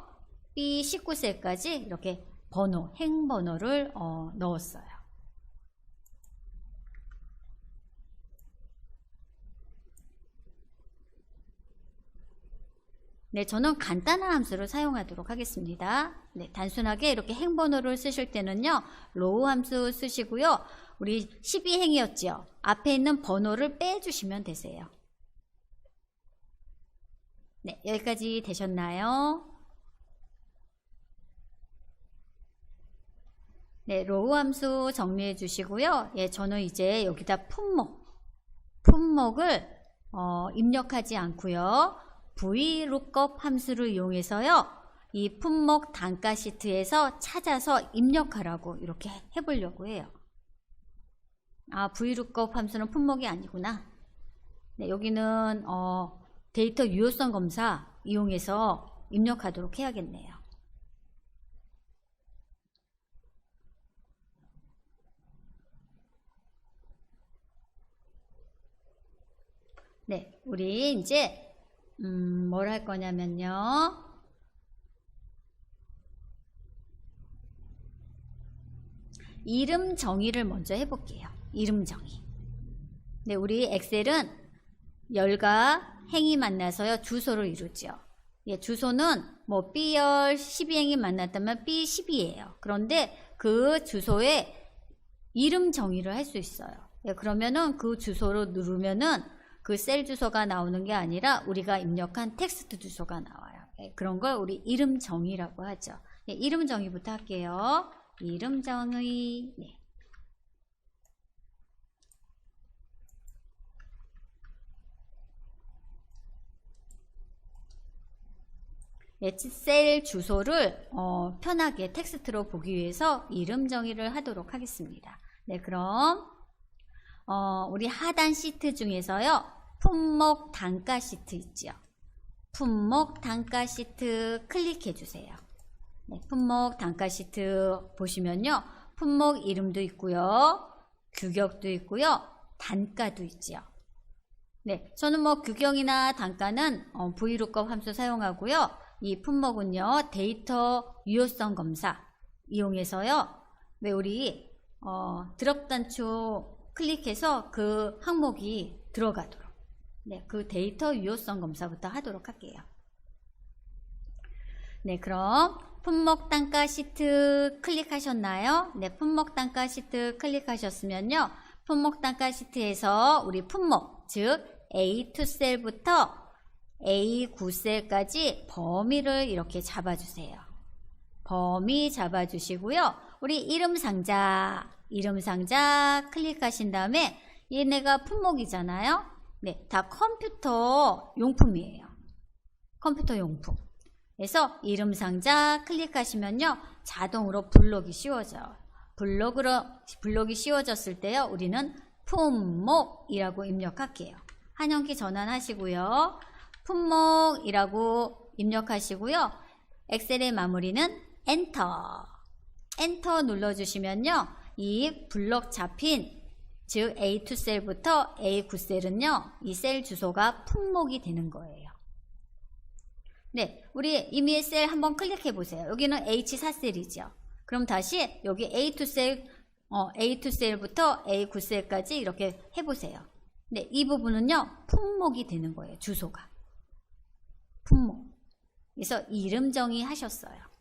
B19셀까지 이렇게 번호, 행번호를 넣었어요. 네, 저는 간단한 함수를 사용하도록 하겠습니다. 네, 단순하게 이렇게 행번호를 쓰실 때는요, 로우 함수 쓰시고요. 우리 12행이었죠. 앞에 있는 번호를 빼주시면 되세요. 네, 여기까지 되셨나요? 네, 로우 함수 정리해 주시고요. 예, 저는 이제 여기다 품목을 입력하지 않고요. VLOOKUP 함수를 이용해서요. 이 품목 단가 시트에서 찾아서 입력하라고 이렇게 해보려고 해요. 아, VLOOKUP 함수는 품목이 아니구나. 네, 여기는 데이터 유효성 검사 이용해서 입력하도록 해야겠네요. 네, 우리 이제 뭘 할 거냐면요. 이름 정의를 먼저 해볼게요. 이름 정의. 네, 우리 엑셀은 열과 행이 만나서요. 주소를 이루죠. 예, 주소는 뭐 B열 12행이 만났다면 B12예요. 그런데 그 주소에 이름 정의를 할 수 있어요. 예, 그러면은 그 주소를 누르면은 그 셀 주소가 나오는 게 아니라 우리가 입력한 텍스트 주소가 나와요. 예, 그런 걸 우리 이름 정의라고 하죠. 예, 이름 정의부터 할게요. 이름 정의. 네. 예, 셀 주소를 편하게 텍스트로 보기 위해서 이름 정의를 하도록 하겠습니다. 네, 그럼 우리 하단 시트 중에서요. 품목 단가 시트 있죠. 품목 단가 시트 클릭해 주세요. 네, 품목 단가 시트 보시면요. 품목 이름도 있고요. 규격도 있고요. 단가도 있죠. 네, 저는 뭐 규격이나 단가는 VLOOKUP 함수 사용하고요. 이 품목은요. 데이터 유효성 검사 이용해서요. 왜 우리 드롭 단추 클릭해서 그 항목이 들어가도록. 네, 그 데이터 유효성 검사부터 하도록 할게요. 네, 그럼 품목 단가 시트 클릭하셨나요? 네, 품목 단가 시트 클릭하셨으면요. 품목 단가 시트에서 우리 품목, 즉 A2 셀부터 A9 셀까지 범위를 이렇게 잡아주세요. 범위 잡아주시고요. 우리 이름 상자 클릭하신 다음에 얘네가 품목이잖아요. 네, 다 컴퓨터 용품이에요. 컴퓨터 용품. 그래서 이름 상자 클릭하시면요. 자동으로 블록이 씌워져요. 블록이 씌워졌을 때요. 우리는 품목이라고 입력할게요. 한영키 전환하시고요. 품목이라고 입력하시고요. 엑셀의 마무리는 엔터. 엔터 눌러주시면요. 이 블록 잡힌 즉 A2 셀부터 A9 셀은요. 이 셀 주소가 품목이 되는 거예요. 네, 우리 이미 셀 한번 클릭해 보세요. 여기는 H4 셀이죠. 그럼 다시 여기 A2 셀부터 A9 셀까지 이렇게 해보세요. 네, 이 부분은요. 품목이 되는 거예요. 주소가. 품목. 그래서 이름 정의 하셨어요.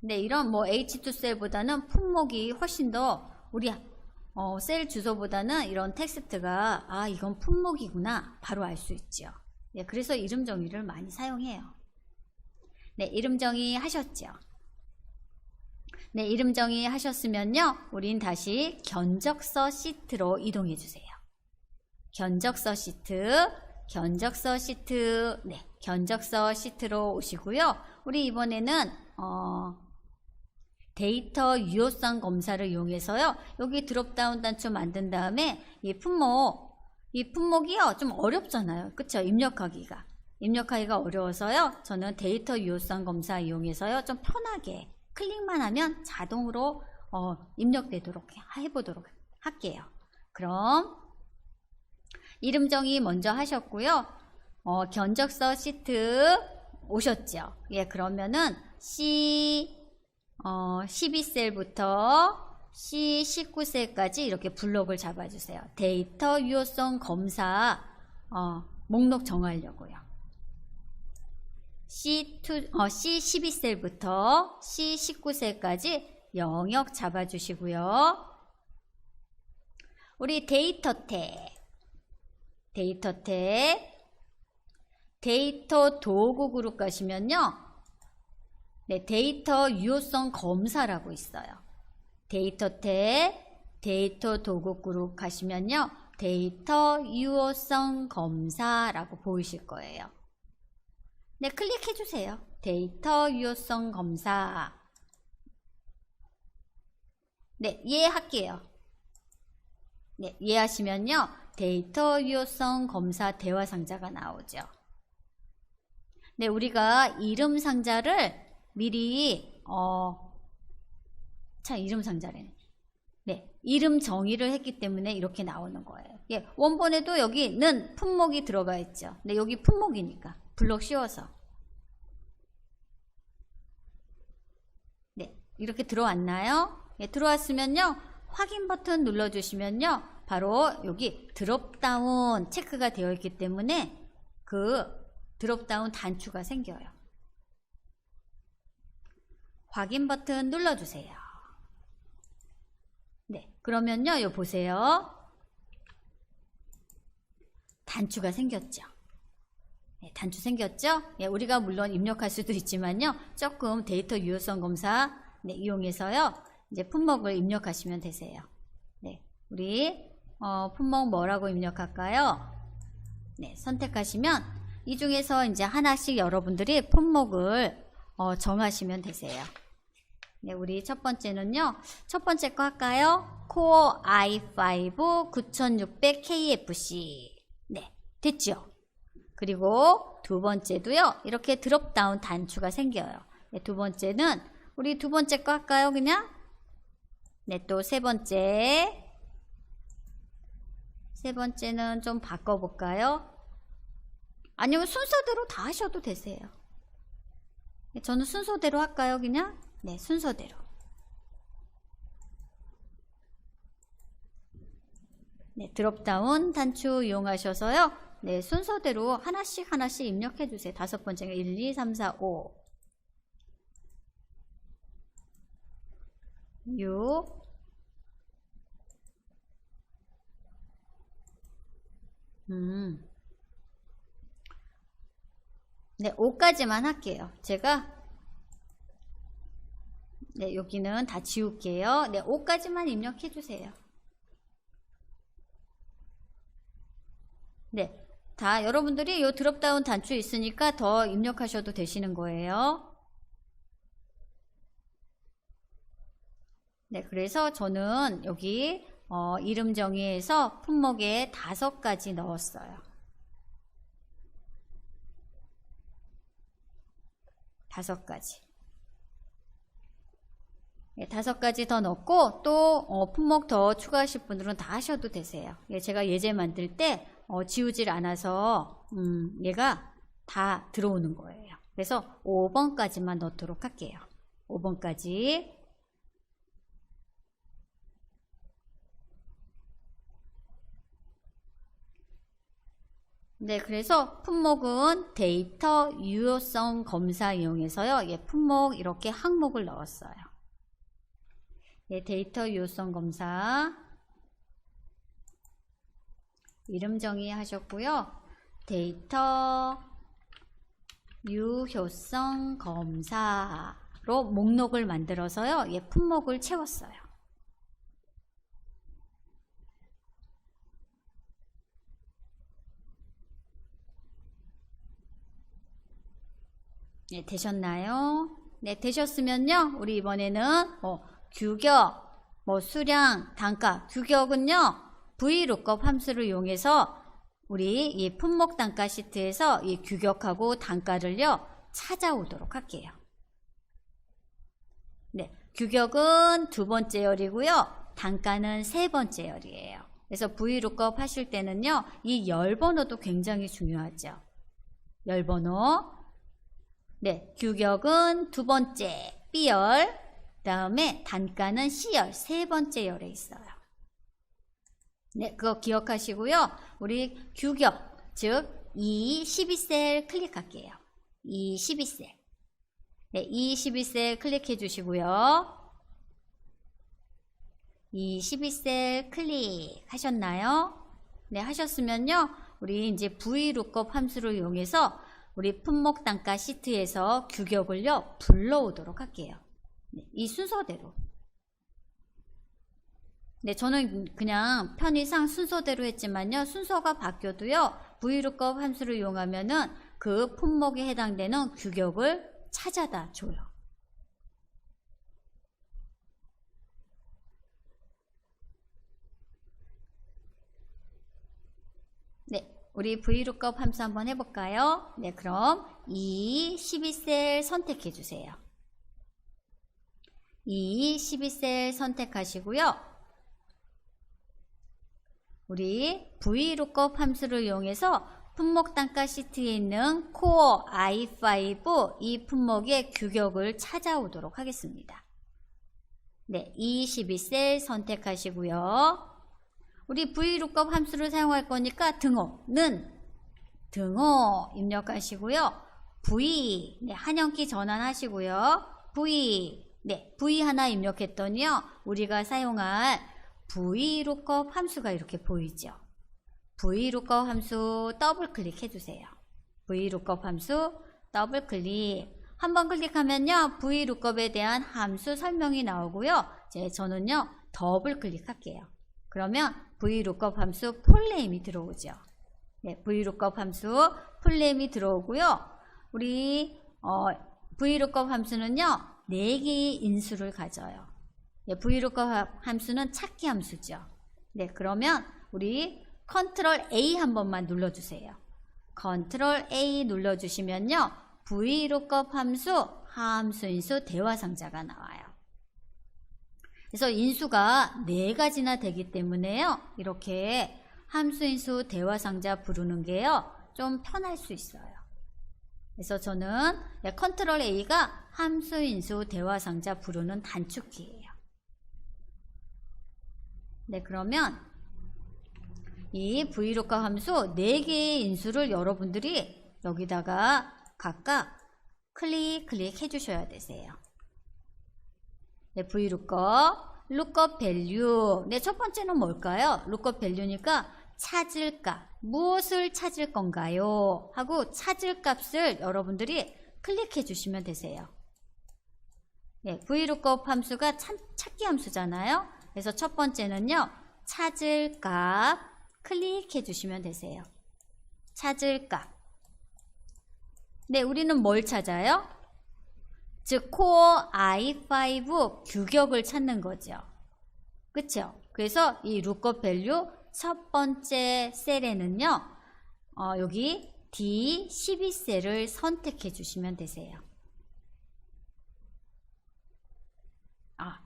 네, 이런 뭐 H2 셀보다는 품목이 훨씬 더 우리 셀 주소보다는 이런 텍스트가 아 이건 품목이구나 바로 알 수 있죠. 네, 그래서 이름 정의를 많이 사용해요. 네, 이름 정의 하셨죠. 네, 이름 정의 하셨으면요. 우린 다시 견적서 시트로 이동해 주세요. 견적서 시트, 네, 견적서 시트로 오시고요. 우리 이번에는 데이터 유효성 검사를 이용해서요. 여기 드롭다운 단추 만든 다음에 이 품목이요. 좀 어렵잖아요. 그쵸? 입력하기가 어려워서요. 저는 데이터 유효성 검사 이용해서요. 좀 편하게 클릭만 하면 자동으로 입력되도록 해보도록 할게요. 그럼 이름 정의 먼저 하셨고요. 견적서 시트 오셨죠? 예, 그러면은 C12셀부터 C19셀까지 이렇게 블록을 잡아주세요. 데이터 유효성 검사 목록 정하려고요. C12셀부터 C19셀까지 영역 잡아주시고요. 우리 데이터 탭 데이터 도구 그룹 가시면요. 네, 데이터 유효성 검사라고 있어요. 데이터 탭 데이터 도구 그룹 가시면요. 데이터 유효성 검사라고 보이실 거예요. 네, 클릭해 주세요. 데이터 유효성 검사. 네, 이해할게요. 네, 이해하시면요. 데이터 유효성 검사 대화 상자가 나오죠. 네, 우리가 이름 상자를 미리 이름 상자래네. 네, 이름 정의를 했기 때문에 이렇게 나오는 거예요. 예, 원본에도 여기는 품목이 들어가 있죠. 네, 여기 품목이니까 블록 씌워서. 네, 이렇게 들어왔나요? 예, 들어왔으면요. 확인 버튼 눌러주시면요. 바로 여기 드롭다운 체크가 되어 있기 때문에 그 드롭다운 단추가 생겨요. 확인 버튼 눌러주세요. 네, 그러면요. 여기 보세요. 단추가 생겼죠. 네, 단추 생겼죠? 예, 우리가 물론 입력할 수도 있지만요. 조금 데이터 유효성 검사 이용해서요. 이제 품목을 입력하시면 되세요. 네, 우리 품목 뭐라고 입력할까요? 네, 선택하시면 이 중에서 이제 하나씩 여러분들이 품목을 정하시면 되세요. 네, 우리 첫 번째는요. 첫 번째 거 할까요? Core i5 9600KFC. 네, 됐죠? 그리고 두 번째도요. 이렇게 드롭다운 단추가 생겨요. 네, 두 번째는 우리 두 번째 거 할까요? 그냥? 네, 또 세 번째는 좀 바꿔볼까요? 아니면 순서대로 다 하셔도 되세요. 네, 저는 순서대로 할까요? 그냥? 네, 순서대로. 네, 드롭다운 단추 이용하셔서요. 네, 순서대로 하나씩 입력해 주세요. 다섯 번째가 1, 2, 3, 4, 5, 6, 네, 5까지만 할게요. 제가 네, 여기는 다 지울게요. 네, 5까지만 입력해 주세요. 네, 다 여러분들이 요 드롭다운 단추 있으니까 더 입력하셔도 되시는 거예요. 네, 그래서 저는 여기 이름 정의해서 품목에 5가지 넣었어요. 5가지. 네, 5가지 더 넣고 또 품목 더 추가하실 분들은 다 하셔도 되세요. 예, 제가 예제 만들 때 지우질 않아서 얘가 다 들어오는 거예요. 그래서 5번까지만 넣도록 할게요. 5번까지. 네, 그래서 품목은 데이터 유효성 검사 이용해서요. 예, 품목 이렇게 항목을 넣었어요. 예, 데이터 유효성 검사 이름 정의하셨고요. 데이터 유효성 검사로 목록을 만들어서요. 예, 품목을 채웠어요. 네, 되셨나요? 네, 되셨으면요. 우리 이번에는 규격, 수량, 단가. 규격은요. VLOOKUP 함수를 이용해서 우리 이 품목 단가 시트에서 이 규격하고 단가를요. 찾아오도록 할게요. 네, 규격은 2번째 열이고요. 단가는 3번째 열이에요. 그래서 VLOOKUP 하실 때는요. 이 열 번호도 굉장히 중요하죠. 열 번호. 네, 규격은 두 번째 B열, 다음에 단가는 C열, 세 번째 열에 있어요. 네, 그거 기억하시고요. 우리 규격, 즉 E12셀 클릭할게요. E12셀. 네, E12셀 클릭해 주시고요. E12셀 클릭하셨나요? 네, 하셨으면요. 우리 이제 VLOOKUP 함수를 이용해서 우리 품목 단가 시트에서 규격을요 불러오도록 할게요. 네, 이 순서대로. 네, 저는 그냥 편의상 순서대로 했지만요. 순서가 바뀌어도요. VLOOKUP 함수를 이용하면은 그 품목에 해당되는 규격을 찾아다 줘요. 네, 우리 VLOOKUP 함수 한번 해볼까요? 네, 그럼 이 12셀 선택해 주세요. 이 12셀 선택하시고요. 우리 VLOOKUP 함수를 이용해서 품목 단가 시트에 있는 Core i5 이 품목의 규격을 찾아오도록 하겠습니다. 네, 22셀 선택하시고요. 우리 VLOOKUP 함수를 사용할 거니까 등호는 등호 입력하시고요. V, 네, 한영키 전환하시고요. V, 네, V 하나 입력했더니요. 우리가 사용할 VLOOKUP 함수가 이렇게 보이죠. VLOOKUP 함수 더블 클릭해 주세요. VLOOKUP 함수 더블 클릭. 한번 클릭하면요. VLOOKUP에 대한 함수 설명이 나오고요. 저는요. 더블 클릭할게요. 그러면 VLOOKUP 함수 풀네임이 들어오죠. 네, VLOOKUP 함수 풀네임이 들어오고요. 우리 VLOOKUP 함수는요. 4개의 인수를 가져요. 네, VLOOKUP 함수는 찾기 함수죠. 네, 그러면 우리 컨트롤 A 한 번만 눌러주세요. 컨트롤 A 눌러주시면요. VLOOKUP 함수 인수 대화상자가 나와요. 그래서 인수가 4가지나 되기 때문에요. 이렇게 함수 인수 대화상자 부르는 게요. 좀 편할 수 있어요. 그래서 저는 컨트롤 A가 함수 인수 대화상자 부르는 단축키예요. 네, 그러면 이 VLOOKUP 함수 4개의 인수를 여러분들이 여기다가 각각 클릭 해주셔야 되세요. 네, VLOOKUP, lookup value. 네, 첫 번째는 뭘까요? lookup value니까 찾을 값, 무엇을 찾을 건가요? 하고 찾을 값을 여러분들이 클릭해 주시면 되세요. 네, VLOOKUP 함수가 찾기 함수잖아요. 그래서 첫 번째는요. 찾을 값 클릭해 주시면 되세요. 찾을 값. 네, 우리는 뭘 찾아요? 즉 Core i5 규격을 찾는 거죠. 그쵸? 그래서 이 lookup value 첫 번째 셀에는요. 여기 D12셀을 선택해 주시면 되세요.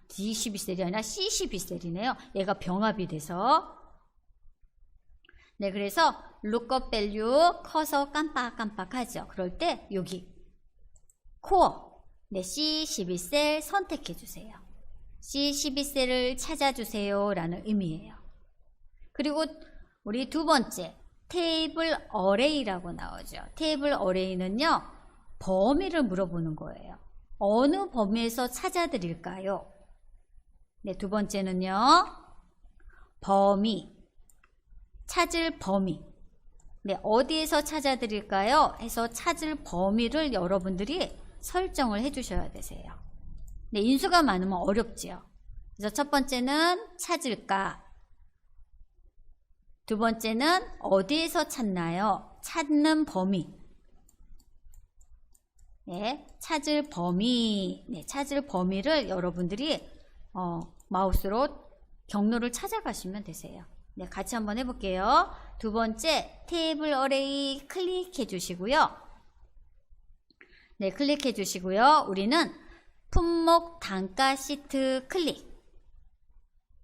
D12셀이 아니라 C12셀이네요. 얘가 병합이 돼서. 네, 그래서 lookup value 커서 깜빡깜빡하죠. 그럴 때 여기 core, 네, C12셀 선택해 주세요. C12셀을 찾아주세요 라는 의미예요. 그리고 우리 두 번째 테이블 어레이라고 나오죠. 테이블 어레이는요. 범위를 물어보는 거예요. 어느 범위에서 찾아드릴까요? 네, 두 번째는요. 범위, 찾을 범위. 네, 어디에서 찾아드릴까요? 해서 찾을 범위를 여러분들이 설정을 해주셔야 되세요. 네, 인수가 많으면 어렵지요. 그래서 첫 번째는 찾을까. 두 번째는 어디에서 찾나요? 찾는 범위. 네, 찾을 범위. 네, 찾을 범위를 여러분들이 마우스로 경로를 찾아가시면 되세요. 네, 같이 한번 해볼게요. 두 번째 테이블 어레이 클릭해 주시고요. 네, 클릭해 주시고요. 우리는 품목 단가 시트 클릭.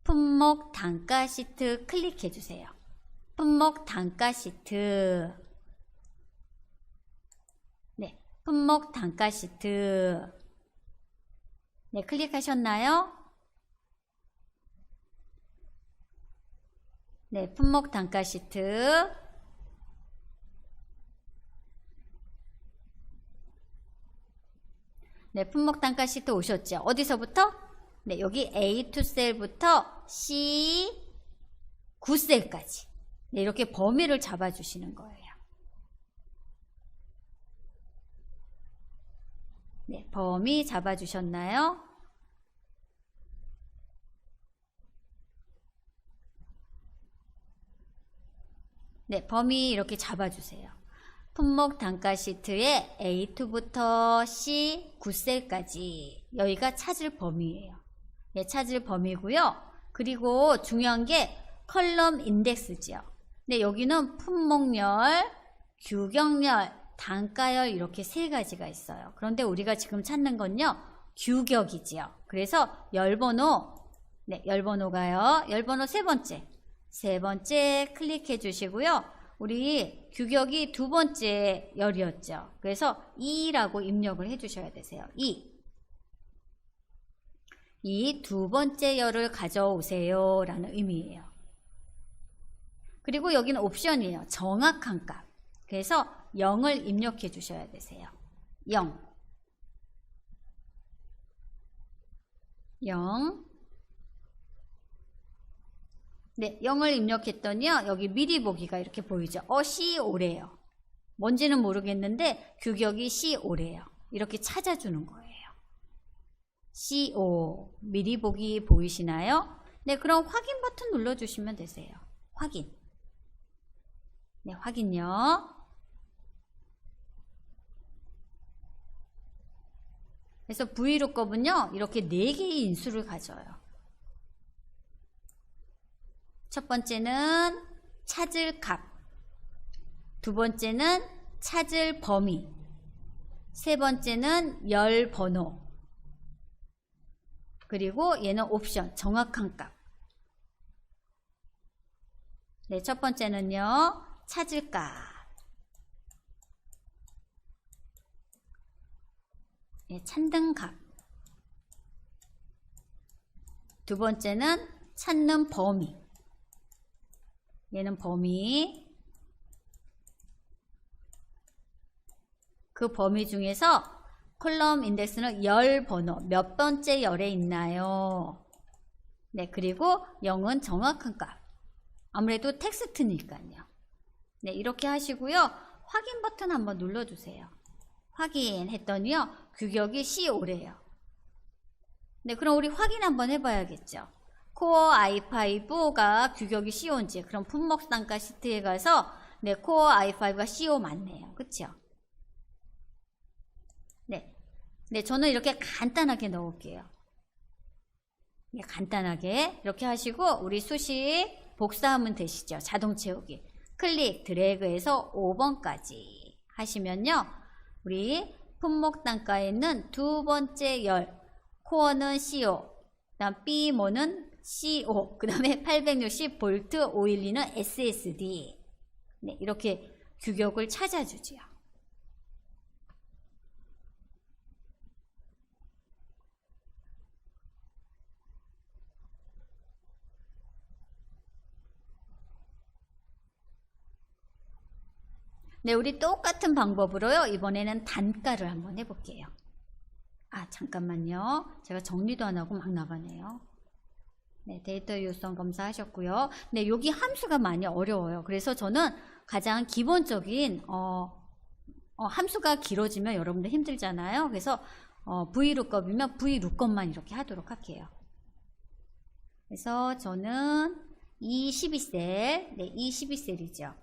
품목 단가 시트 클릭해 주세요. 품목 단가 시트. 네, 품목 단가 시트. 네, 클릭하셨나요? 네, 품목 단가 시트. 네, 품목 단가 시트 오셨죠? 어디서부터? 네, 여기 A2 셀부터 C9 셀까지. 네, 이렇게 범위를 잡아주시는 거예요. 네, 범위 잡아주셨나요? 네, 범위 이렇게 잡아주세요. 품목 단가 시트에 A2부터 C9셀까지 여기가 찾을 범위예요. 네, 찾을 범위고요. 그리고 중요한 게 컬럼 인덱스죠. 네, 여기는 품목열, 규격열, 단가열 이렇게 세 가지가 있어요. 그런데 우리가 지금 찾는 건요, 규격이지요. 그래서 열번호, 네, 열번호가요. 열번호 세 번째 클릭해 주시고요. 우리 규격이 두 번째 열이었죠. 그래서 2라고 입력을 해 주셔야 되세요. 2. 이 두 번째 열을 가져오세요 라는 의미예요. 그리고 여기는 옵션이에요. 정확한 값. 그래서 0을 입력해 주셔야 되세요. 0. 0. 네, 0을 입력했더니요. 여기 미리 보기가 이렇게 보이죠. C5래요. 뭔지는 모르겠는데 규격이 C5래요. 이렇게 찾아주는 거예요. C5 미리 보기 보이시나요? 네, 그럼 확인 버튼 눌러주시면 되세요. 확인. 네, 확인요. 그래서 VLOOKUP은요, 이렇게 4개의 인수를 가져요. 첫 번째는 찾을 값, 두 번째는 찾을 범위, 세 번째는 열 번호, 그리고 얘는 옵션, 정확한 값. 네, 첫 번째는요, 찾을 값. 네, 찾는 값. 두 번째는 찾는 범위. 얘는 범위. 그 범위 중에서 컬럼 인덱스는 열 번호, 몇 번째 열에 있나요? 네, 그리고 0은 정확한 값. 아무래도 텍스트니까요. 네, 이렇게 하시고요. 확인 버튼 한번 눌러주세요. 확인했더니요, 규격이 C5래요. 네, 그럼 우리 확인 한번 해봐야겠죠. 코어 i5가 규격이 C5인지, 그럼 품목 단가 시트에 가서 네, 코어 i5가 C5 맞네요. 그쵸? 네. 네, 저는 이렇게 간단하게 넣을게요. 네, 간단하게 이렇게 하시고 우리 수식 복사하면 되시죠. 자동 채우기. 클릭, 드래그해서 5번까지 하시면요. 우리 품목 단가에 있는 두 번째 열, 코어는 CO, 그다음 B모는 CO, 그 다음에 860V 512는 SSD. 네, 이렇게 규격을 찾아주지요. 네, 우리 똑같은 방법으로요. 이번에는 단가를 한번 해볼게요. 아, 잠깐만요. 제가 정리도 안 하고 막 나가네요. 네, 데이터 유효성 검사하셨고요. 네, 여기 함수가 많이 어려워요. 그래서 저는 가장 기본적인 함수가 길어지면 여러분들 힘들잖아요. 그래서 VLOOKUP이면 VLOOKUP만 이렇게 하도록 할게요. 그래서 저는 E12셀, 네, E12셀이죠.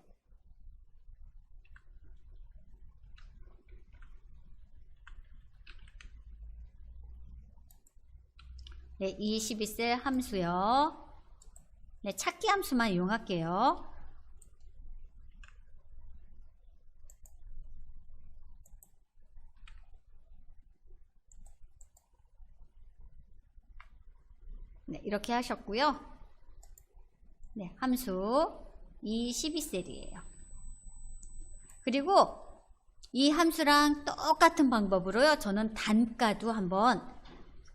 네, E12셀 함수요. 네, 찾기 함수만 이용할게요. 네, 이렇게 하셨고요. 네, 함수 E12셀이에요. 그리고 이 함수랑 똑같은 방법으로요. 저는 단가도 한번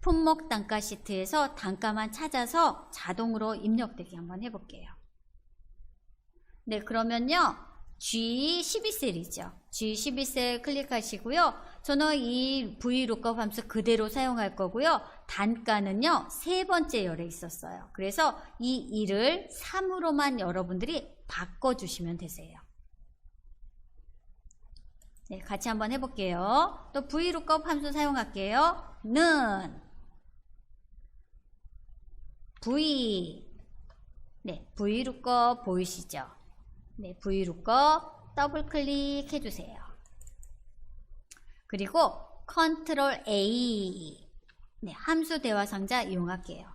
품목 단가 시트에서 단가만 찾아서 자동으로 입력되게 한번 해볼게요. 네, 그러면요. G12셀이죠. G12셀 클릭하시고요. 저는 이 VLOOKUP 함수 그대로 사용할 거고요. 단가는요. 세 번째 열에 있었어요. 그래서 이 1을 3으로만 여러분들이 바꿔주시면 되세요. 네, 같이 한번 해볼게요. 또 VLOOKUP 함수 사용할게요. 는 V 네, VLOOKUP 보이시죠? 네, VLOOKUP 더블 클릭 해주세요. 그리고 컨트롤 A 네, 함수 대화 상자 이용할게요.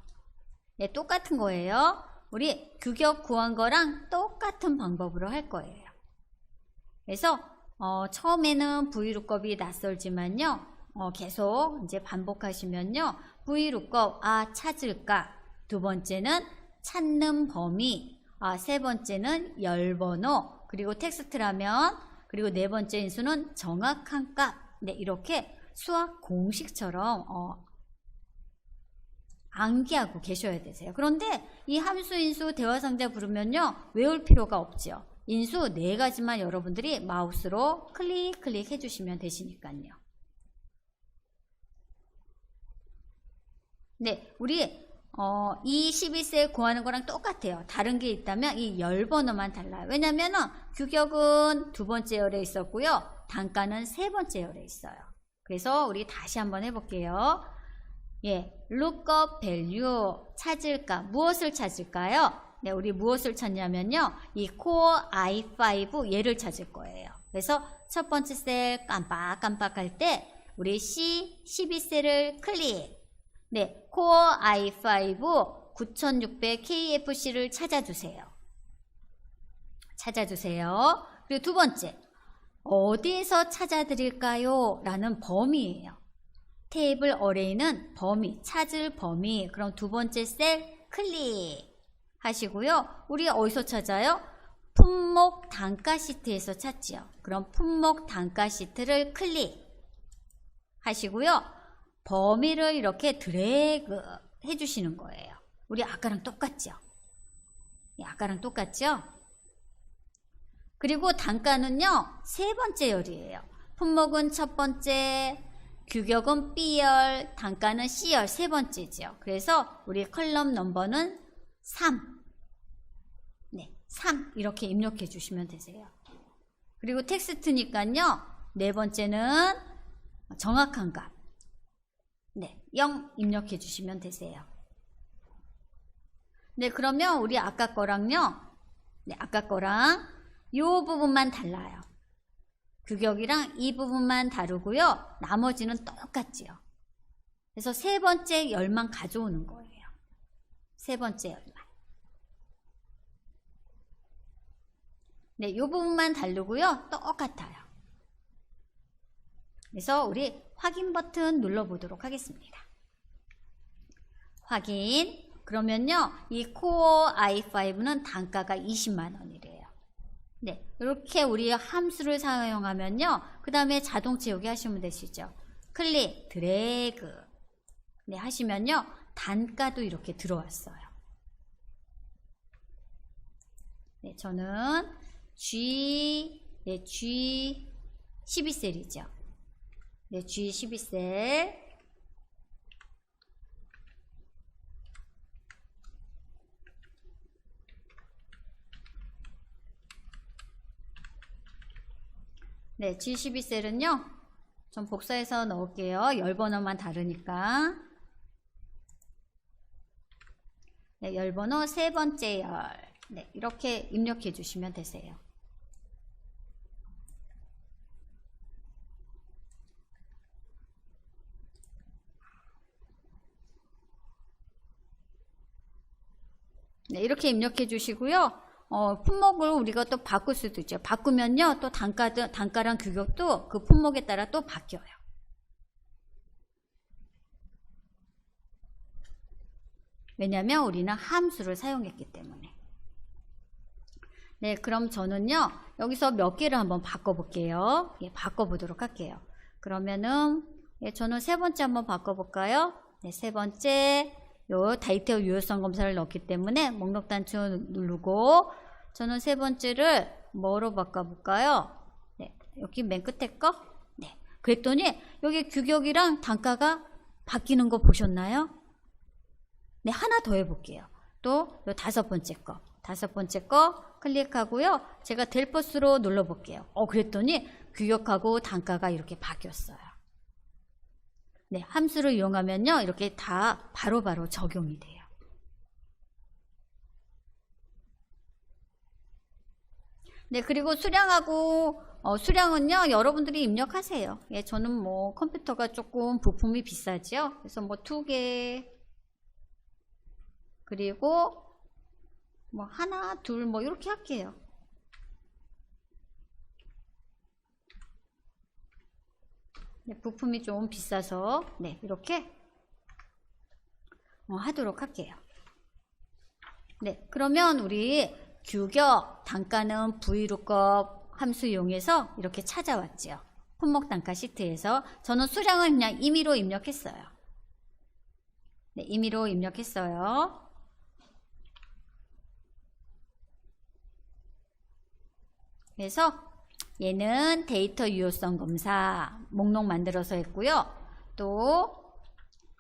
네, 똑같은 거예요. 우리 규격 구한 거랑 똑같은 방법으로 할 거예요. 그래서 처음에는 VLOOKUP이 낯설지만요. 계속 이제 반복하시면요. VLOOKUP 찾을까? 두 번째는 찾는 범위, 세 번째는 열번호, 그리고 텍스트라면, 그리고 네 번째 인수는 정확한 값. 네, 이렇게 수학 공식처럼 암기하고 계셔야 되세요. 그런데 이 함수 인수 대화상자 부르면요. 외울 필요가 없죠. 인수 4가지만 여러분들이 마우스로 클릭 해주시면 되시니까요. 네, 우리 이 12셀 구하는 거랑 똑같아요. 다른 게 있다면 이 열번호만 달라요. 왜냐면은 규격은 두 번째 열에 있었고요. 단가는 세 번째 열에 있어요. 그래서 우리 다시 한번 해볼게요. 예, lookup value 찾을까? 무엇을 찾을까요? 네, 우리 무엇을 찾냐면요. 이 core i5 얘를 찾을 거예요. 그래서 첫 번째 셀 깜빡깜빡할 때 우리 C12셀을 클릭. 네, core i5 9600KFC를 찾아주세요. 그리고 두 번째, 어디에서 찾아드릴까요? 라는 범위예요. 테이블 어레이는 범위, 찾을 범위. 그럼 두 번째 셀 클릭 하시고요. 우리 어디서 찾아요? 품목 단가 시트에서 찾지요. 그럼 품목 단가 시트를 클릭 하시고요. 범위를 이렇게 드래그 해주시는 거예요. 우리 아까랑 똑같죠? 아까랑 똑같죠? 그리고 단가는요, 세 번째 열이에요. 품목은 첫 번째, 규격은 B열, 단가는 C열 세 번째죠. 그래서 우리 컬럼 넘버는 3. 네, 3 이렇게 입력해 주시면 되세요. 그리고 텍스트니까요, 네 번째는 정확한 값. 네, 0 입력해 주시면 되세요. 네, 그러면 우리 아까 거랑요, 네, 아까 거랑 이 부분만 달라요. 규격이랑 이 부분만 다르고요. 나머지는 똑같지요. 그래서 세 번째 열만 가져오는 거예요. 세 번째 열만. 네, 이 부분만 다르고요. 똑같아요. 그래서 우리 확인 버튼 눌러보도록 하겠습니다. 확인. 그러면요. 이 코어 i5는 단가가 20만 원이래요. 네, 이렇게 우리 함수를 사용하면요. 그 다음에 자동 채우기 하시면 되시죠. 클릭, 드래그. 네, 하시면요. 단가도 이렇게 들어왔어요. 네, 저는 G12셀이죠. 네, G12셀. 네, G12셀은요. 좀 복사해서 넣을게요. 열번호만 다르니까. 네, 열번호 세 번째 열. 네, 이렇게 입력해 주시면 되세요. 네, 이렇게 입력해 주시고요. 품목을 우리가 또 바꿀 수도 있죠. 바꾸면요, 또 단가랑 규격도 그 품목에 따라 또 바뀌어요. 왜냐하면 우리는 함수를 사용했기 때문에. 네, 그럼 저는요, 여기서 몇 개를 한번 바꿔볼게요. 예, 바꿔보도록 할게요. 그러면은, 예, 저는 세 번째 한번 바꿔볼까요? 네, 세 번째, 요 데이터 유효성 검사를 넣기 때문에 목록 단추 누르고, 저는 세 번째를 뭐로 바꿔볼까요? 네, 여기 맨 끝에 거? 네, 그랬더니, 여기 규격이랑 단가가 바뀌는 거 보셨나요? 네, 하나 더 해볼게요. 또, 요 다섯 번째 거. 다섯 번째 거 클릭하고요. 제가 델포스로 눌러볼게요. 그랬더니 규격하고 단가가 이렇게 바뀌었어요. 네, 함수를 이용하면요. 이렇게 다 바로바로 적용이 돼요. 네, 그리고 수량하고, 수량은요. 여러분들이 입력하세요. 예, 저는 뭐 컴퓨터가 조금 부품이 비싸죠. 그래서 뭐 2개, 그리고 뭐 하나, 둘, 뭐 이렇게 할게요. 네, 부품이 좀 비싸서 네, 이렇게 하도록 할게요. 네, 그러면 우리 규격 단가는 VLOOKUP 함수 이용해서 이렇게 찾아왔죠. 품목 단가 시트에서 저는 수량은 그냥 임의로 입력했어요. 네, 임의로 입력했어요. 그래서 얘는 데이터 유효성 검사 목록 만들어서 했고요. 또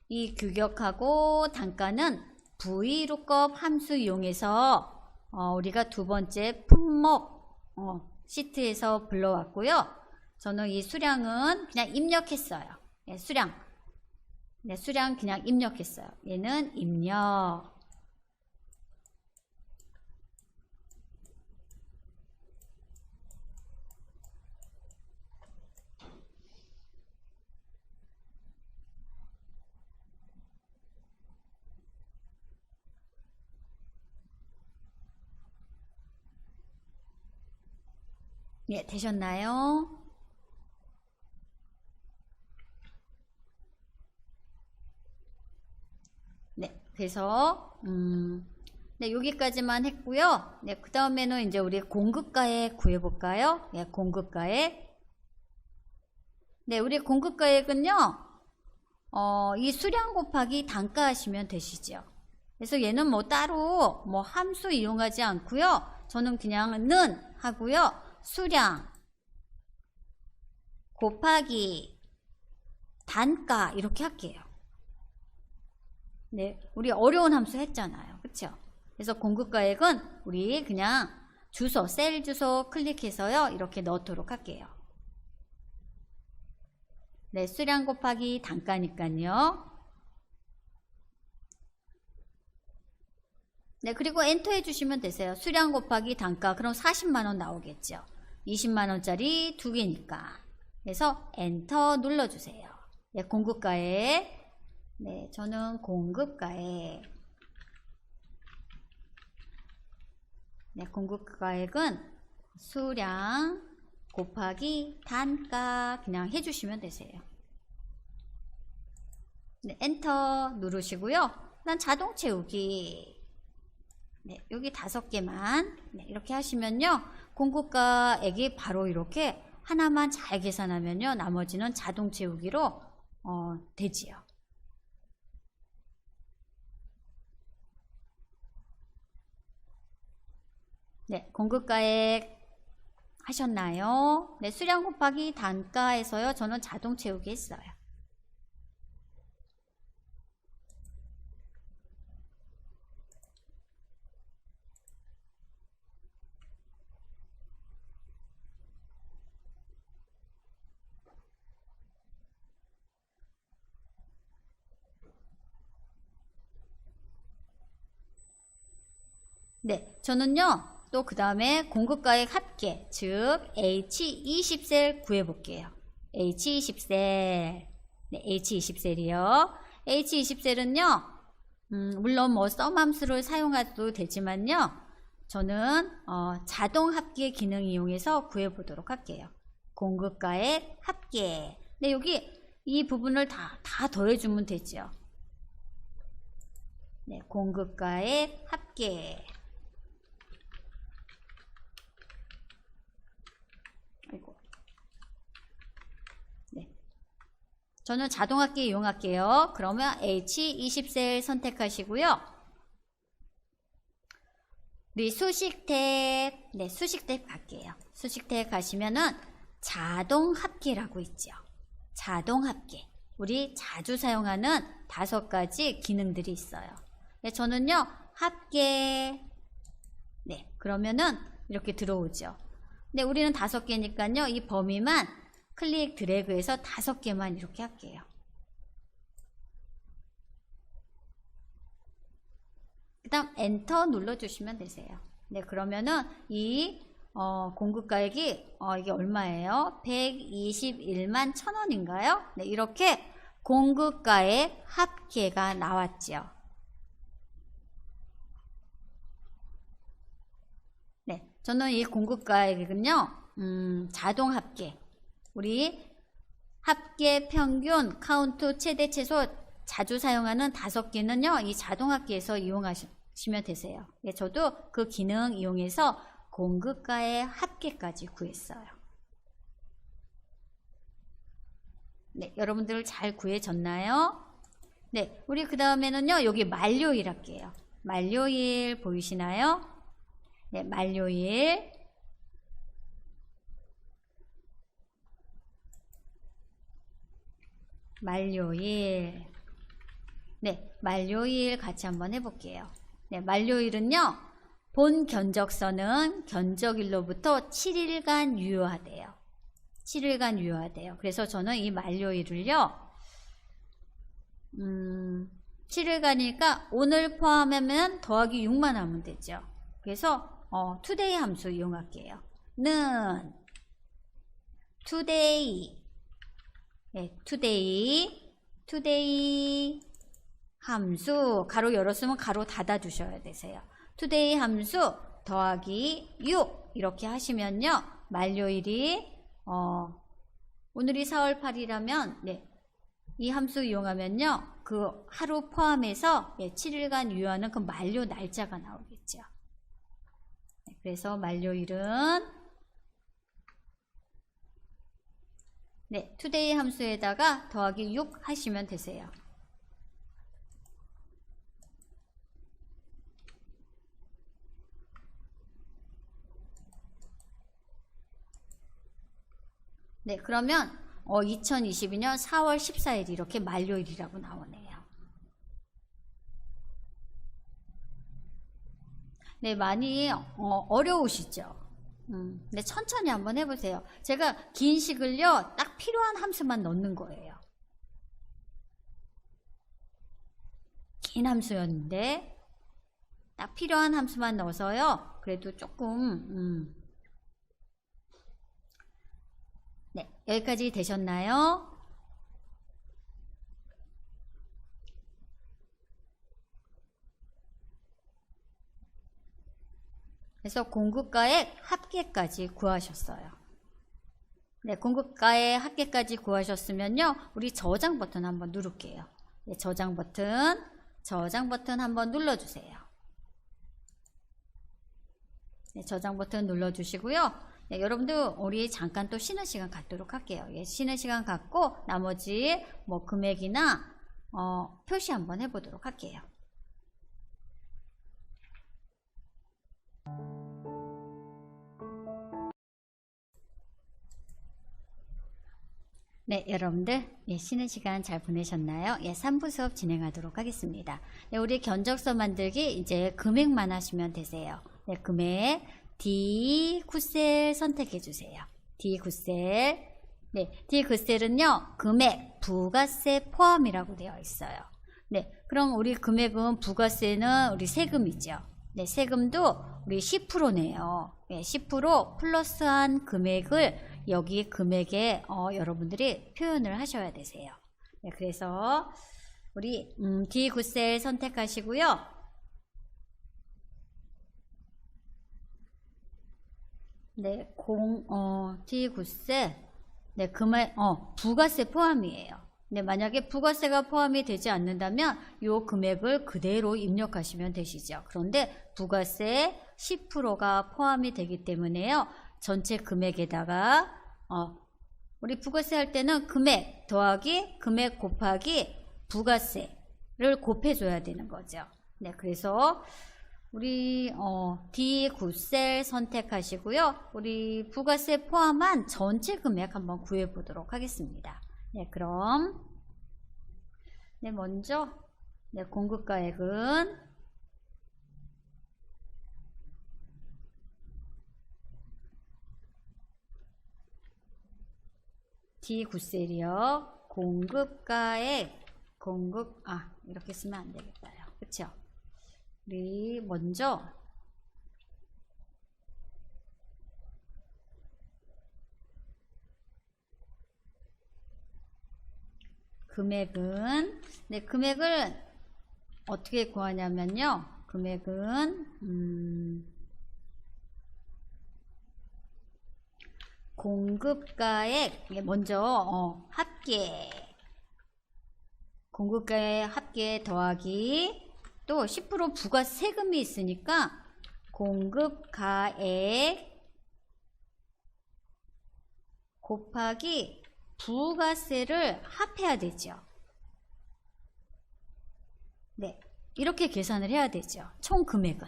이 규격하고 단가는 VLOOKUP 함수 이용해서 우리가 두 번째 품목 시트에서 불러왔고요. 저는 이 수량은 그냥 입력했어요. 네, 수량. 네, 수량 그냥 입력했어요. 얘는 입력. 예, 되셨나요? 네, 그래서 네, 여기까지만 했고요. 네, 그 다음에는 이제 우리 공급가액 구해볼까요? 예, 공급가액. 네, 우리 공급가액은요, 이 수량 곱하기 단가 하시면 되시죠. 그래서 얘는 뭐 따로 뭐 함수 이용하지 않고요. 저는 그냥 는 하고요. 수량 곱하기 단가 이렇게 할게요. 네, 우리 어려운 함수 했잖아요. 그쵸? 그래서 공급가액은 우리 그냥 주소, 셀 주소 클릭해서요. 이렇게 넣도록 할게요. 네, 수량 곱하기 단가니까요. 네, 그리고 엔터 해주시면 되세요. 수량 곱하기 단가. 그럼 40만원 나오겠죠. 20만원짜리 두 개니까. 그래서 엔터 눌러주세요. 네, 공급가액. 네, 저는 공급가액. 네, 공급가액은 수량 곱하기 단가 그냥 해주시면 되세요. 네, 엔터 누르시고요. 그다음 자동 채우기. 네, 여기 5개만 네, 이렇게 하시면요. 공급가액이 바로 이렇게 하나만 잘 계산하면요. 나머지는 자동 채우기로 되지요. 네, 공급가액 하셨나요? 네, 수량 곱하기 단가에서요. 저는 자동 채우기 했어요. 네, 저는요. 또 그 다음에 공급가액 합계, 즉 H20셀 구해볼게요. H20셀. 네, H20셀이요. H20셀은요. 물론 뭐 썸함수를 사용해도 되지만요. 저는 자동 합계 기능 이용해서 구해보도록 할게요. 공급가액 합계. 네, 여기 이 부분을 다 더해주면 되죠. 네, 공급가액 합계. 저는 자동합계 이용할게요. 그러면 H20셀 선택하시고요. 우리 수식택, 네, 수식택 갈게요. 수식택 가시면은 자동합계라고 있죠. 자동합계. 우리 자주 사용하는 5가지 기능들이 있어요. 네, 저는요, 합계, 네, 그러면은 이렇게 들어오죠. 네, 우리는 5개니까요, 이 범위만 클릭 드래그해서 5개만 이렇게 할게요. 그 다음 엔터 눌러주시면 되세요. 네, 그러면은 이 공급가액이 이게 얼마예요? 121만 1,000원인가요? 네, 이렇게 공급가액 합계가 나왔죠. 네, 저는 이 공급가액은요, 자동 합계. 우리 합계 평균 카운트 최대 최소 자주 사용하는 5개는요, 이 자동 합계에서 이용하시면 되세요. 예, 저도 그 기능 이용해서 공급가의 합계까지 구했어요. 네, 여러분들 잘 구해졌나요? 네, 우리 그 다음에는요, 여기 만료일 할게요. 만료일 보이시나요? 네, 만료일. 만료일. 네, 만료일 같이 한번 해볼게요. 네, 만료일은요, 본 견적서는 견적일로부터 7일간 유효하대요. 7일간 유효하대요. 그래서 저는 이 만료일을요, 7일간이니까 오늘 포함하면 더하기 6만 하면 되죠. 그래서 today 함수 이용할게요. 는 today, 네, today 함수 가로 열었으면 가로 닫아 주셔야 되세요. today 함수 더하기 6 이렇게 하시면요, 만료일이 오늘이 4월 8일이라면 네, 이 함수 이용하면요, 그 하루 포함해서 7일간 유효하는 그 만료 날짜가 나오겠죠. 네, 그래서 만료일은 네, today 함수에다가 더하기 6 하시면 되세요. 네, 그러면 2022년 4월 14일 이렇게 만료일이라고 나오네요. 네, 많이 어려우시죠? 네, 천천히 한번 해보세요. 제가 긴 식을요, 딱 필요한 함수만 넣는 거예요. 긴 함수였는데 딱 필요한 함수만 넣어서요, 그래도 조금 네, 여기까지 되셨나요? 그래서 공급가액 합계까지 구하셨어요. 네, 공급가액 합계까지 구하셨으면요, 우리 저장 버튼 한번 누를게요. 네, 저장 버튼 한번 눌러주세요. 네, 저장 버튼 눌러주시고요. 네, 여러분들 우리 잠깐 또 쉬는 시간 갖도록 할게요. 예, 쉬는 시간 갖고 나머지 뭐 금액이나 표시 한번 해보도록 할게요. 네, 여러분들 쉬는 시간 잘 보내셨나요? 3부 수업 진행하도록 하겠습니다. 네, 우리 견적서 만들기 이제 금액만 하시면 되세요. 네, 금액 D9셀 선택해 주세요. D9셀. 네, D9셀은요, 금액, 부가세 포함이라고 되어 있어요. 네, 그럼 우리 금액은 부가세는 우리 세금이죠. 네, 세금도 우리 10%네요. 네, 10% 플러스한 금액을 여기 금액에 여러분들이 표현을 하셔야 되세요. 네, 그래서 우리 D9셀 선택하시고요. 네, D9셀. 네, 금액, 부가세 포함이에요. 네, 만약에 부가세가 포함이 되지 않는다면 이 금액을 그대로 입력하시면 되시죠. 그런데 부가세 10%가 포함이 되기 때문에요, 전체 금액에다가 우리 부가세 할 때는 금액 더하기 금액 곱하기 부가세를 곱해줘야 되는 거죠. 네, 그래서 우리 D 굿셀 선택하시고요. 우리 부가세 포함한 전체 금액 한번 구해 보도록 하겠습니다. 네, 그럼 네, 먼저 네, 공급가액은 D 굿셀이요. 공급가액 이렇게 쓰면 안 되겠다요. 그쵸? 우리 먼저 금액은 네, 금액을 어떻게 구하냐면요. 금액은 공급가액 먼저 합계 공급가액 합계 더하기 또 10% 부가 세금이 있으니까 공급가액 곱하기 부가세를 합해야 되죠. 네, 이렇게 계산을 해야 되죠. 총 금액은.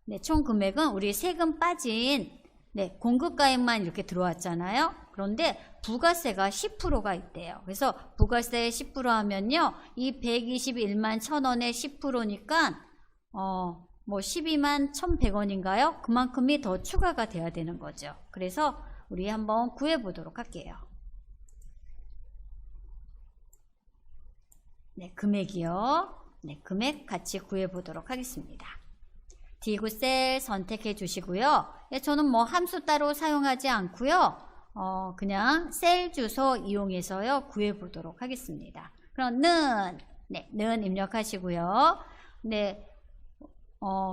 네, 총 금액은 우리 세금 빠진 네, 공급가액만 이렇게 들어왔잖아요. 그런데 부가세가 10%가 있대요. 그래서 부가세 10% 하면요. 이 121만 1,000원의 10%니까 뭐 12만 1,100원인가요? 그만큼이 더 추가가 돼야 되는 거죠. 그래서 우리 한번 구해 보도록 할게요. 네, 금액이요. 네, 금액 같이 구해 보도록 하겠습니다. D굿셀 선택해 주시고요. 네, 저는 뭐 함수 따로 사용하지 않고요. 그냥 셀 주소 이용해서요. 구해 보도록 하겠습니다. 그럼 는 입력하시고요. 네,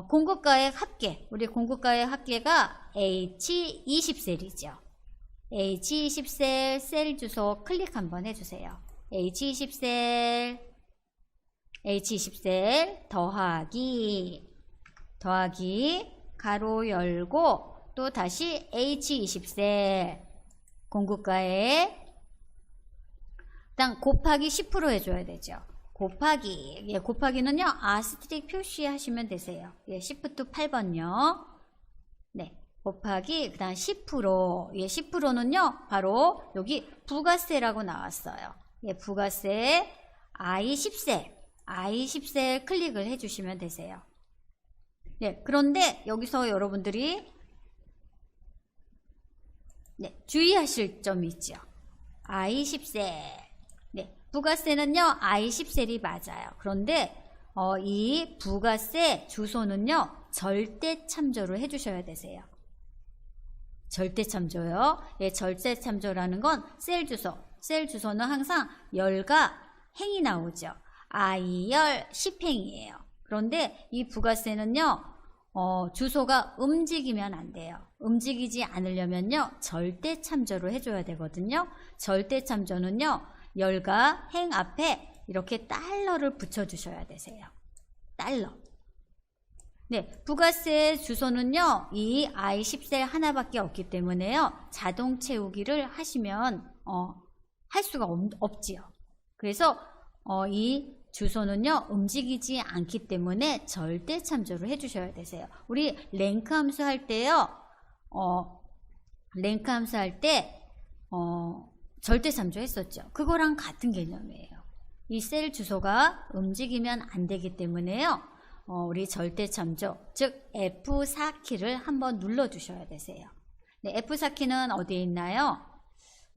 공급가액 합계. 우리 공급가액 합계가 H20셀이죠. H20셀 셀 주소 클릭 한번 해주세요. H20셀 더하기 가로 열고 또 다시 H20셀 공급가액 일단 곱하기 10% 해줘야 되죠. 곱하기 곱하기는요 아스테릭 표시하시면 되세요. Shift 8번요. 네, 곱하기 그다음 10% 10%는요 바로 여기 부가세라고 나왔어요. 부가세 I10셀 클릭을 해주시면 되세요. 네, 그런데 여기서 여러분들이 네, 주의하실 점이 있죠. I10셀. 네, 부가세는요, I10셀이 맞아요. 그런데 이 부가세 주소는요, 절대 참조를 해주셔야 되세요. 절대 참조요. 예, 절대 참조라는 건 셀 주소는 항상 열과 행이 나오죠. I열 10행이에요. 그런데 이 부가세는요, 주소가 움직이면 안 돼요. 움직이지 않으려면요, 절대 참조를 해줘야 되거든요. 절대 참조는요, 열과 행 앞에 이렇게 달러를 붙여주셔야 되세요. 달러. 네, 부가세 주소는요, 이 I10셀 하나밖에 없기 때문에요, 자동 채우기를 하시면, 할 수가 없지요. 그래서, 이 주소는요 움직이지 않기 때문에 절대 참조를 해주셔야 되세요. 우리 랭크 함수 할 때요 절대 참조 했었죠. 그거랑 같은 개념이에요. 이 셀 주소가 움직이면 안 되기 때문에요 우리 절대 참조 즉 F4키를 한번 눌러 주셔야 되세요. 네, F4키는 어디에 있나요?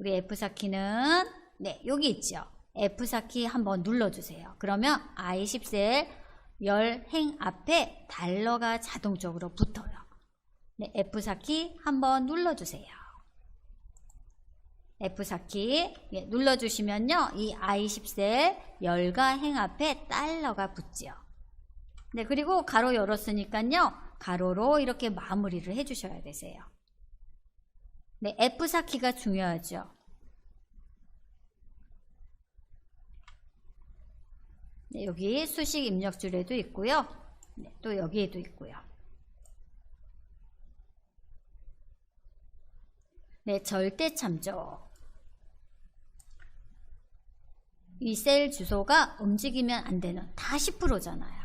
우리 F4키는 네, 여기 있죠. F4키 한번 눌러주세요. 그러면 I10셀 열 행 앞에 달러가 자동적으로 붙어요. 네, F4키 한번 눌러주세요. F4키 예, 눌러주시면요. 이 I10셀 열과 행 앞에 달러가 붙지요. 네, 그리고 가로 열었으니까요. 가로로 이렇게 마무리를 해주셔야 되세요. 네, F4키가 중요하죠. 네, 여기 수식 입력줄에도 있고요. 네, 또 여기에도 있고요. 네, 절대 참조. 이 셀 주소가 움직이면 안 되는 다 10%잖아요.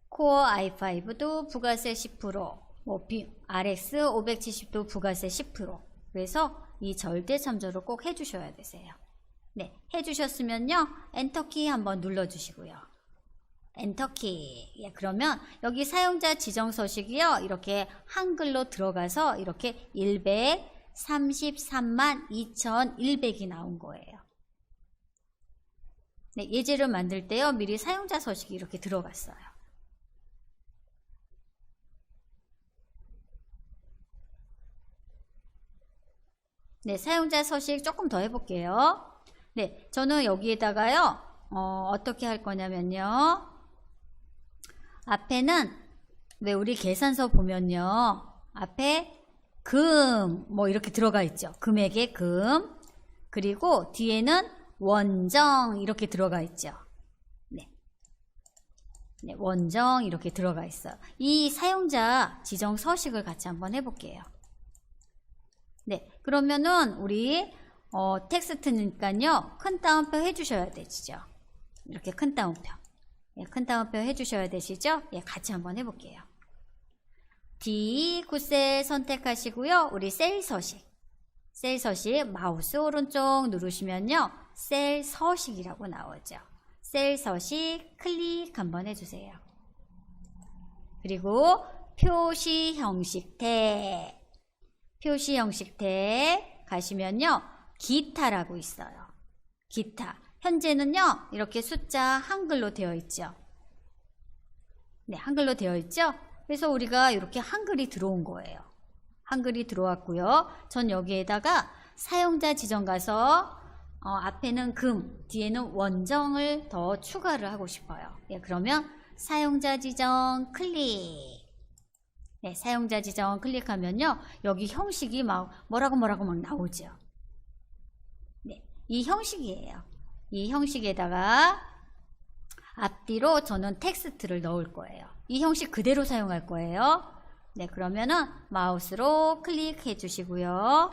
코어 i5도 부가세 10%, 뭐 RX 570도 부가세 10%. 그래서 이 절대 참조를 꼭 해주셔야 되세요. 네, 해주셨으면요, 엔터키 한번 눌러주시고요. 엔터키. 예, 그러면 여기 사용자 지정 서식이요, 이렇게 한글로 들어가서 이렇게 133만 2,100이 나온 거예요. 네, 예제를 만들 때요, 미리 사용자 서식이 이렇게 들어갔어요. 네, 사용자 서식 조금 더 해볼게요. 네, 저는 여기에다가요, 어떻게 할 거냐면요. 앞에는, 왜 우리 계산서 보면요. 앞에 금, 뭐 이렇게 들어가 있죠. 금액의 금. 그리고 뒤에는 원정, 이렇게 들어가 있죠. 네. 네, 원정, 이렇게 들어가 있어요. 이 사용자 지정 서식을 같이 한번 해볼게요. 네, 그러면은 우리 텍스트니까요, 큰 따옴표 해주셔야 되시죠. 이렇게 큰 따옴표. 예, 큰 따옴표 해주셔야 되시죠. 예, 같이 한번 해볼게요. D 9셀 선택하시고요. 우리 셀 서식. 셀 서식 마우스 오른쪽 누르시면요, 셀 서식이라고 나오죠. 셀 서식 클릭 한번 해주세요. 그리고 표시 형식 탭. 표시 형식 탭 가시면요, 기타라고 있어요. 기타. 현재는요, 이렇게 숫자 한글로 되어 있죠. 네, 한글로 되어 있죠. 그래서 우리가 이렇게 한글이 들어온 거예요. 한글이 들어왔고요. 전 여기에다가 사용자 지정 가서 앞에는 금, 뒤에는 원정을 더 추가를 하고 싶어요. 예, 그러면 사용자 지정 클릭. 네, 사용자 지정 클릭하면요, 여기 형식이 막 뭐라고 막 나오죠. 네, 이 형식이에요. 이 형식에다가 앞뒤로 저는 텍스트를 넣을 거예요. 이 형식 그대로 사용할 거예요. 네, 그러면은 마우스로 클릭해 주시고요.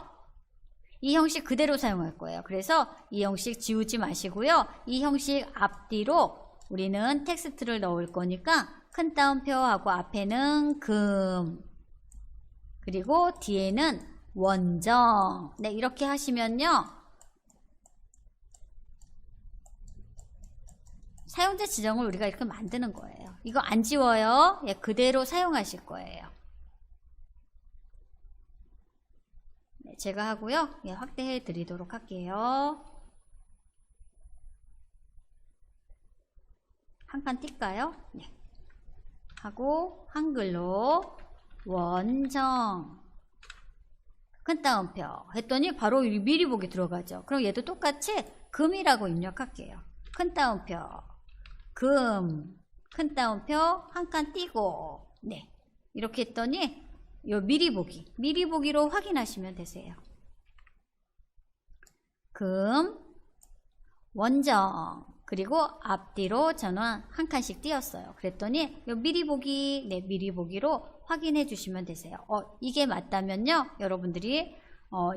이 형식 그대로 사용할 거예요. 그래서 이 형식 지우지 마시고요. 이 형식 앞뒤로 우리는 텍스트를 넣을 거니까 큰 따옴표하고 앞에는 금, 그리고 뒤에는 원정. 네, 이렇게 하시면요, 사용자 지정을 우리가 이렇게 만드는 거예요. 이거 안 지워요. 예, 그대로 사용하실 거예요. 네, 제가 하고요. 예, 확대해 드리도록 할게요. 한 칸 뛸까요? 네. 하고 한글로 원정 큰 따옴표 했더니 바로 미리 보기 들어가죠. 그럼 얘도 똑같이 금이라고 입력할게요. 큰 따옴표 금, 큰 따옴표 한 칸 띄고, 네, 이렇게 했더니 요 미리 보기로 확인하시면 되세요. 금, 원정, 그리고 앞뒤로 저는 한 칸씩 띄었어요. 그랬더니 요 미리 보기, 네, 미리 보기로 확인해 주시면 되세요. 이게 맞다면요, 여러분들이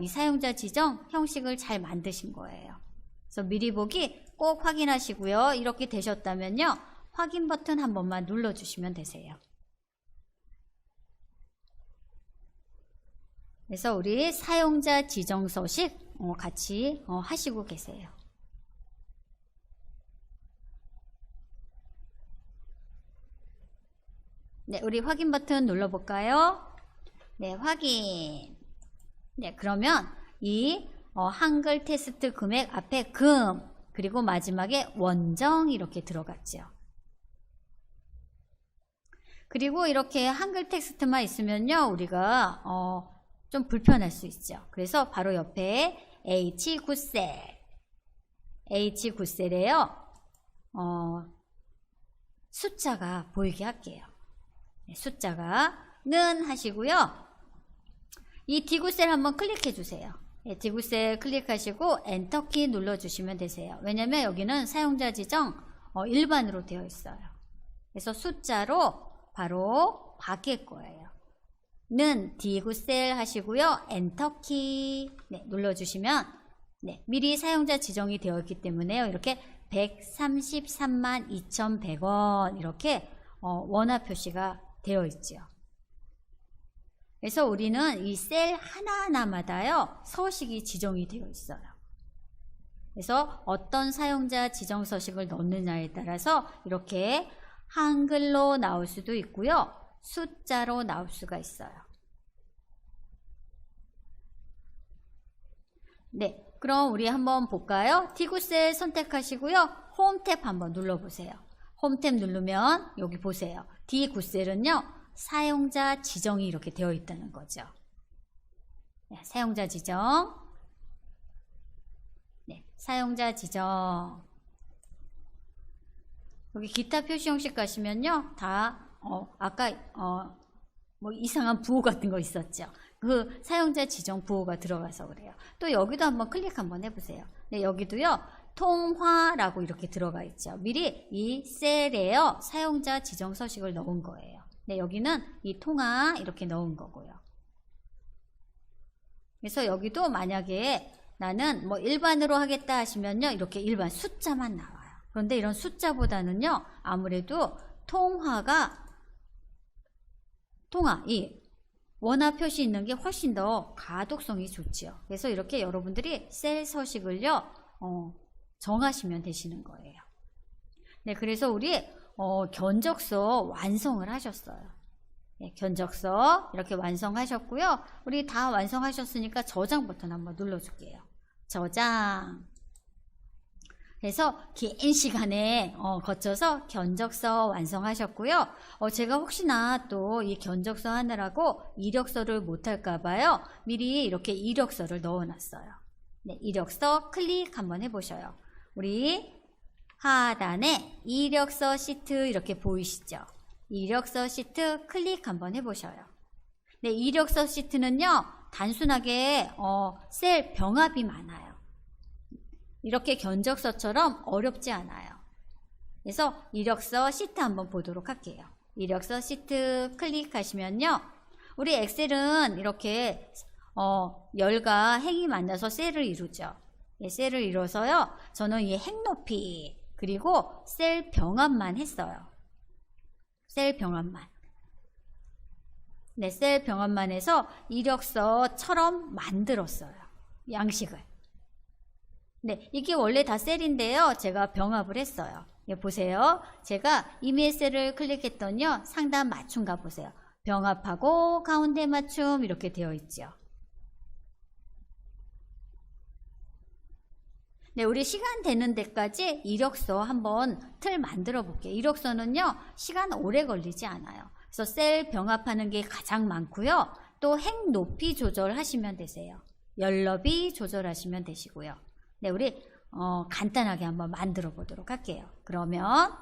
이 사용자 지정 형식을 잘 만드신 거예요. 그래서 미리 보기 꼭 확인하시고요. 이렇게 되셨다면요, 확인 버튼 한 번만 눌러 주시면 되세요. 그래서 우리 사용자 지정 서식 같이 하시고 계세요. 네, 우리 확인 버튼 눌러볼까요? 네, 확인. 네, 그러면 이 한글 테스트 금액 앞에 금, 그리고 마지막에 원정 이렇게 들어갔죠. 그리고 이렇게 한글 텍스트만 있으면요, 우리가 좀 불편할 수 있죠. 그래서 바로 옆에 H9셀, H9셀에요, 숫자가 보이게 할게요. 네, 숫자가는 하시고요. 이 D9셀 한번 클릭해 주세요. 네, D9셀 클릭하시고 엔터키 눌러주시면 되세요. 왜냐면 여기는 사용자 지정 일반으로 되어 있어요. 그래서 숫자로 바로 바뀔 거예요. 는 D9셀 하시고요. 엔터키, 네, 눌러주시면 네, 미리 사용자 지정이 되어 있기 때문에요. 이렇게 133만 2,100원 이렇게 원화 표시가 되어 있죠. 그래서 우리는 이 셀 하나하나마다요 서식이 지정이 되어 있어요. 그래서 어떤 사용자 지정 서식을 넣느냐에 따라서 이렇게 한글로 나올 수도 있고요, 숫자로 나올 수가 있어요. 네, 그럼 우리 한번 볼까요? T9셀 선택하시고요, 홈 탭 한번 눌러보세요. 홈 탭 누르면 여기 보세요. D9셀은요 사용자 지정이 이렇게 되어 있다는 거죠. 네, 사용자 지정. 네, 사용자 지정. 여기 기타 표시 형식 가시면요, 다 아까 뭐 이상한 부호 같은 거 있었죠. 그 사용자 지정 부호가 들어가서 그래요. 또 여기도 한번 클릭 한번 해보세요. 네, 여기도요 통화라고 이렇게 들어가 있죠. 미리 이 셀에요 사용자 지정 서식을 넣은 거예요. 네, 여기는 이 통화 이렇게 넣은 거고요. 그래서 여기도 만약에 나는 뭐 일반으로 하겠다 하시면요, 이렇게 일반 숫자만 나와요. 그런데 이런 숫자보다는요 아무래도 이 원화 표시 있는 게 훨씬 더 가독성이 좋지요. 그래서 이렇게 여러분들이 셀 서식을요 정하시면 되시는 거예요. 네, 그래서 우리 견적서 완성을 하셨어요. 네, 견적서 이렇게 완성하셨고요. 우리 다 완성하셨으니까 저장 버튼 한번 눌러줄게요. 저장. 그래서 긴 시간에 거쳐서 견적서 완성하셨고요. 제가 혹시나 또 이 견적서 하느라고 이력서를 못할까 봐요. 미리 이렇게 이력서를 넣어놨어요. 네, 이력서 클릭 한번 해보셔요. 우리 하단에 이력서 시트 이렇게 보이시죠? 이력서 시트 클릭 한번 해보셔요. 네, 이력서 시트는요 단순하게 셀 병합이 많아요. 이렇게 견적서처럼 어렵지 않아요. 그래서 이력서 시트 한번 보도록 할게요. 이력서 시트 클릭하시면요, 우리 엑셀은 이렇게 열과 행이 만나서 셀을 이루죠. 예, 셀을 이뤄서요, 저는 이 행 높이 그리고 셀 병합만 했어요. 셀 병합만. 네, 셀 병합만 해서 이력서처럼 만들었어요. 양식을. 네, 이게 원래 다 셀인데요, 제가 병합을 했어요. 예, 보세요. 제가 이메일 셀을 클릭했더니요, 상단 맞춤 가보세요. 병합하고 가운데 맞춤 이렇게 되어 있죠. 네, 우리 시간 되는 데까지 이력서 한번 틀 만들어 볼게요. 이력서는요, 시간 오래 걸리지 않아요. 그래서 셀 병합하는 게 가장 많고요. 또 행 높이 조절하시면 되세요. 열 너비 조절하시면 되시고요. 네, 우리 간단하게 한번 만들어 보도록 할게요. 그러면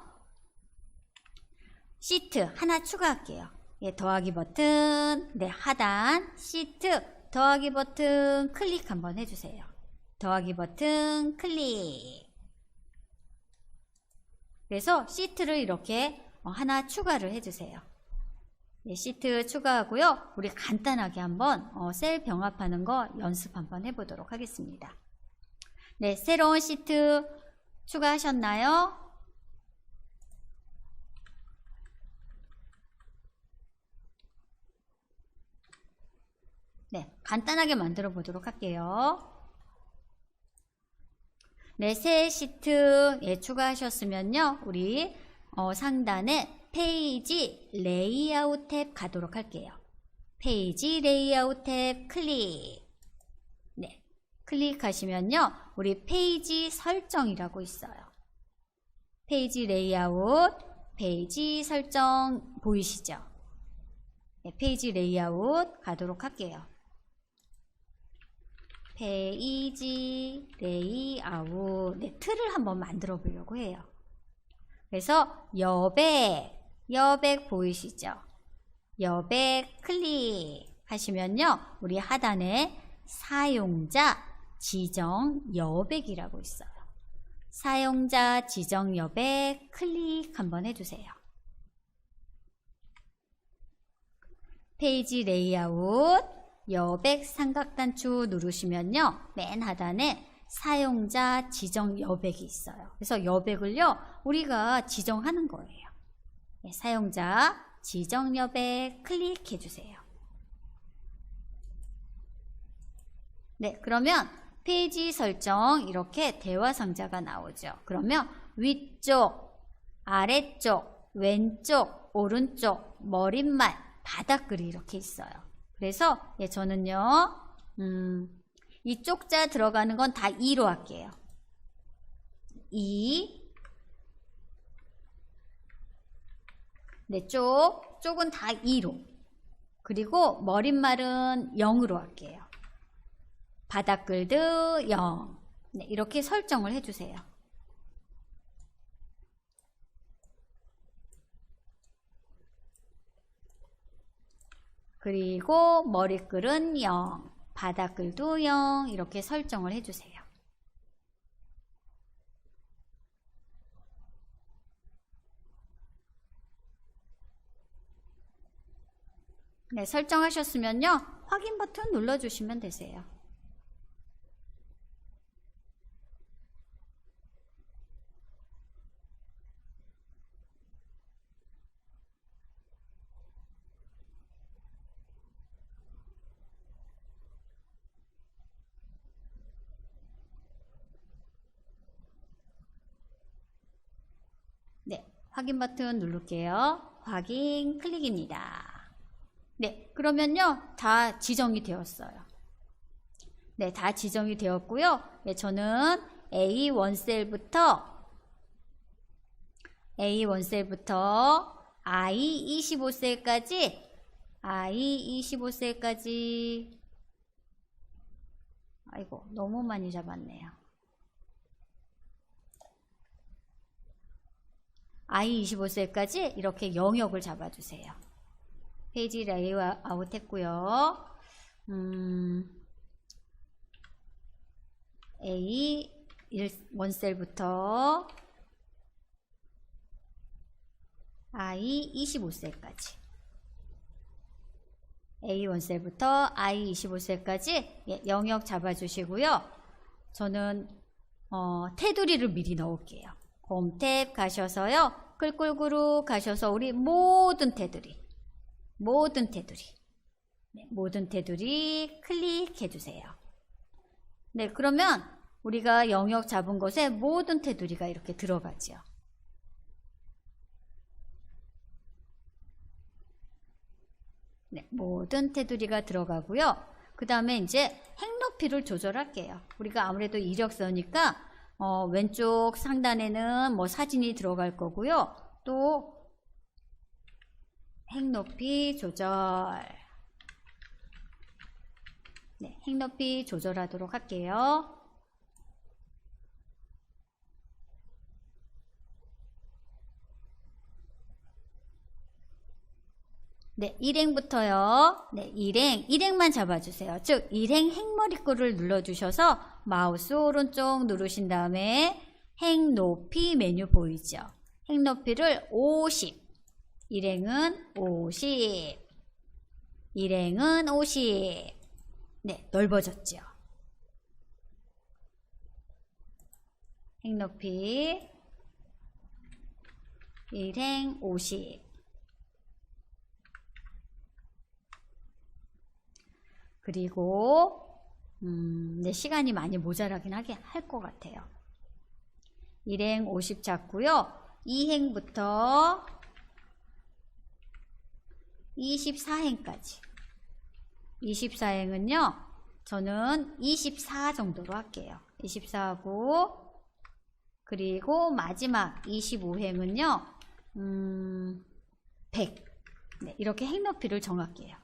시트 하나 추가할게요. 예, 더하기 버튼, 네, 하단 시트 더하기 버튼 클릭 한번 해주세요. 더하기 버튼 클릭. 그래서 시트를 이렇게 하나 추가를 해주세요. 네, 시트 추가하고요. 우리 간단하게 한번 셀 병합하는 거 연습 한번 해보도록 하겠습니다. 네, 새로운 시트 추가하셨나요? 네, 간단하게 만들어 보도록 할게요. 네, 새 시트 추가하셨으면요, 우리 상단에 페이지 레이아웃 탭 가도록 할게요. 페이지 레이아웃 탭 클릭. 네, 클릭하시면요, 우리 페이지 설정이라고 있어요. 페이지 레이아웃, 페이지 설정 보이시죠? 네, 페이지 레이아웃 가도록 할게요. 페이지 레이아웃. 네, 틀을 한번 만들어 보려고 해요. 그래서 여백 보이시죠? 여백 클릭하시면요, 우리 하단에 사용자 지정 여백이라고 있어요. 사용자 지정 여백 클릭 한번 해주세요. 페이지 레이아웃 여백 삼각단추 누르시면요, 맨 하단에 사용자 지정 여백이 있어요. 그래서 여백을요, 우리가 지정하는 거예요. 네, 사용자 지정 여백 클릭해 주세요. 네, 그러면 페이지 설정 이렇게 대화 상자가 나오죠. 그러면 위쪽, 아래쪽, 왼쪽, 오른쪽, 머릿말, 바닥글이 이렇게 있어요. 그래서 예, 저는요, 이 쪽자 들어가는 건 다 2로 할게요. 2. 네, 쪽은 다 2로. 그리고 머릿말은 0으로 할게요. 바닥글도 0. 네, 이렇게 설정을 해주세요. 그리고 머리글은 0, 바닥글도 0 이렇게 설정을 해주세요. 네, 설정하셨으면요, 확인 버튼 눌러주시면 되세요. 네, 확인 버튼 누를게요. 확인 클릭입니다. 네, 그러면요, 다 지정이 되었어요. 네, 다 지정이 되었고요. 네, 저는 A1셀부터 I25셀까지 아이고, 너무 많이 잡았네요. I25셀까지 이렇게 영역을 잡아주세요. 페이지 레이아웃 했고요. A1셀부터 I25셀까지 A1셀부터 I25셀까지 영역 잡아주시고요. 저는 테두리를 미리 넣을게요. 홈 탭 가셔서요. 끌끌그룹 가셔서 우리 모든 테두리 네, 모든 테두리 클릭해 주세요. 네, 그러면 우리가 영역 잡은 곳에 모든 테두리가 이렇게 들어가죠. 네, 모든 테두리가 들어가고요. 그 다음에 이제 행 높이를 조절할게요. 우리가 아무래도 이력서니까 왼쪽 상단에는 뭐 사진이 들어갈 거고요. 또 행 높이 조절. 네, 행 높이 조절하도록 할게요. 네, 일행부터요. 네, 일행만 잡아주세요. 즉, 일행 행머리꼴을 눌러주셔서 마우스 오른쪽 누르신 다음에 행 높이 메뉴 보이죠? 행 높이를 50. 일행은 50. 일행은 50. 네, 넓어졌죠. 행 높이 일행 50. 그리고 내 시간이 많이 모자라긴 할 것 같아요. 일행 50 잡고요. 2행부터 24행까지. 24행은요. 저는 24 정도로 할게요. 24하고 그리고 마지막 25행은요. 100. 네, 이렇게 행 높이를 정할게요.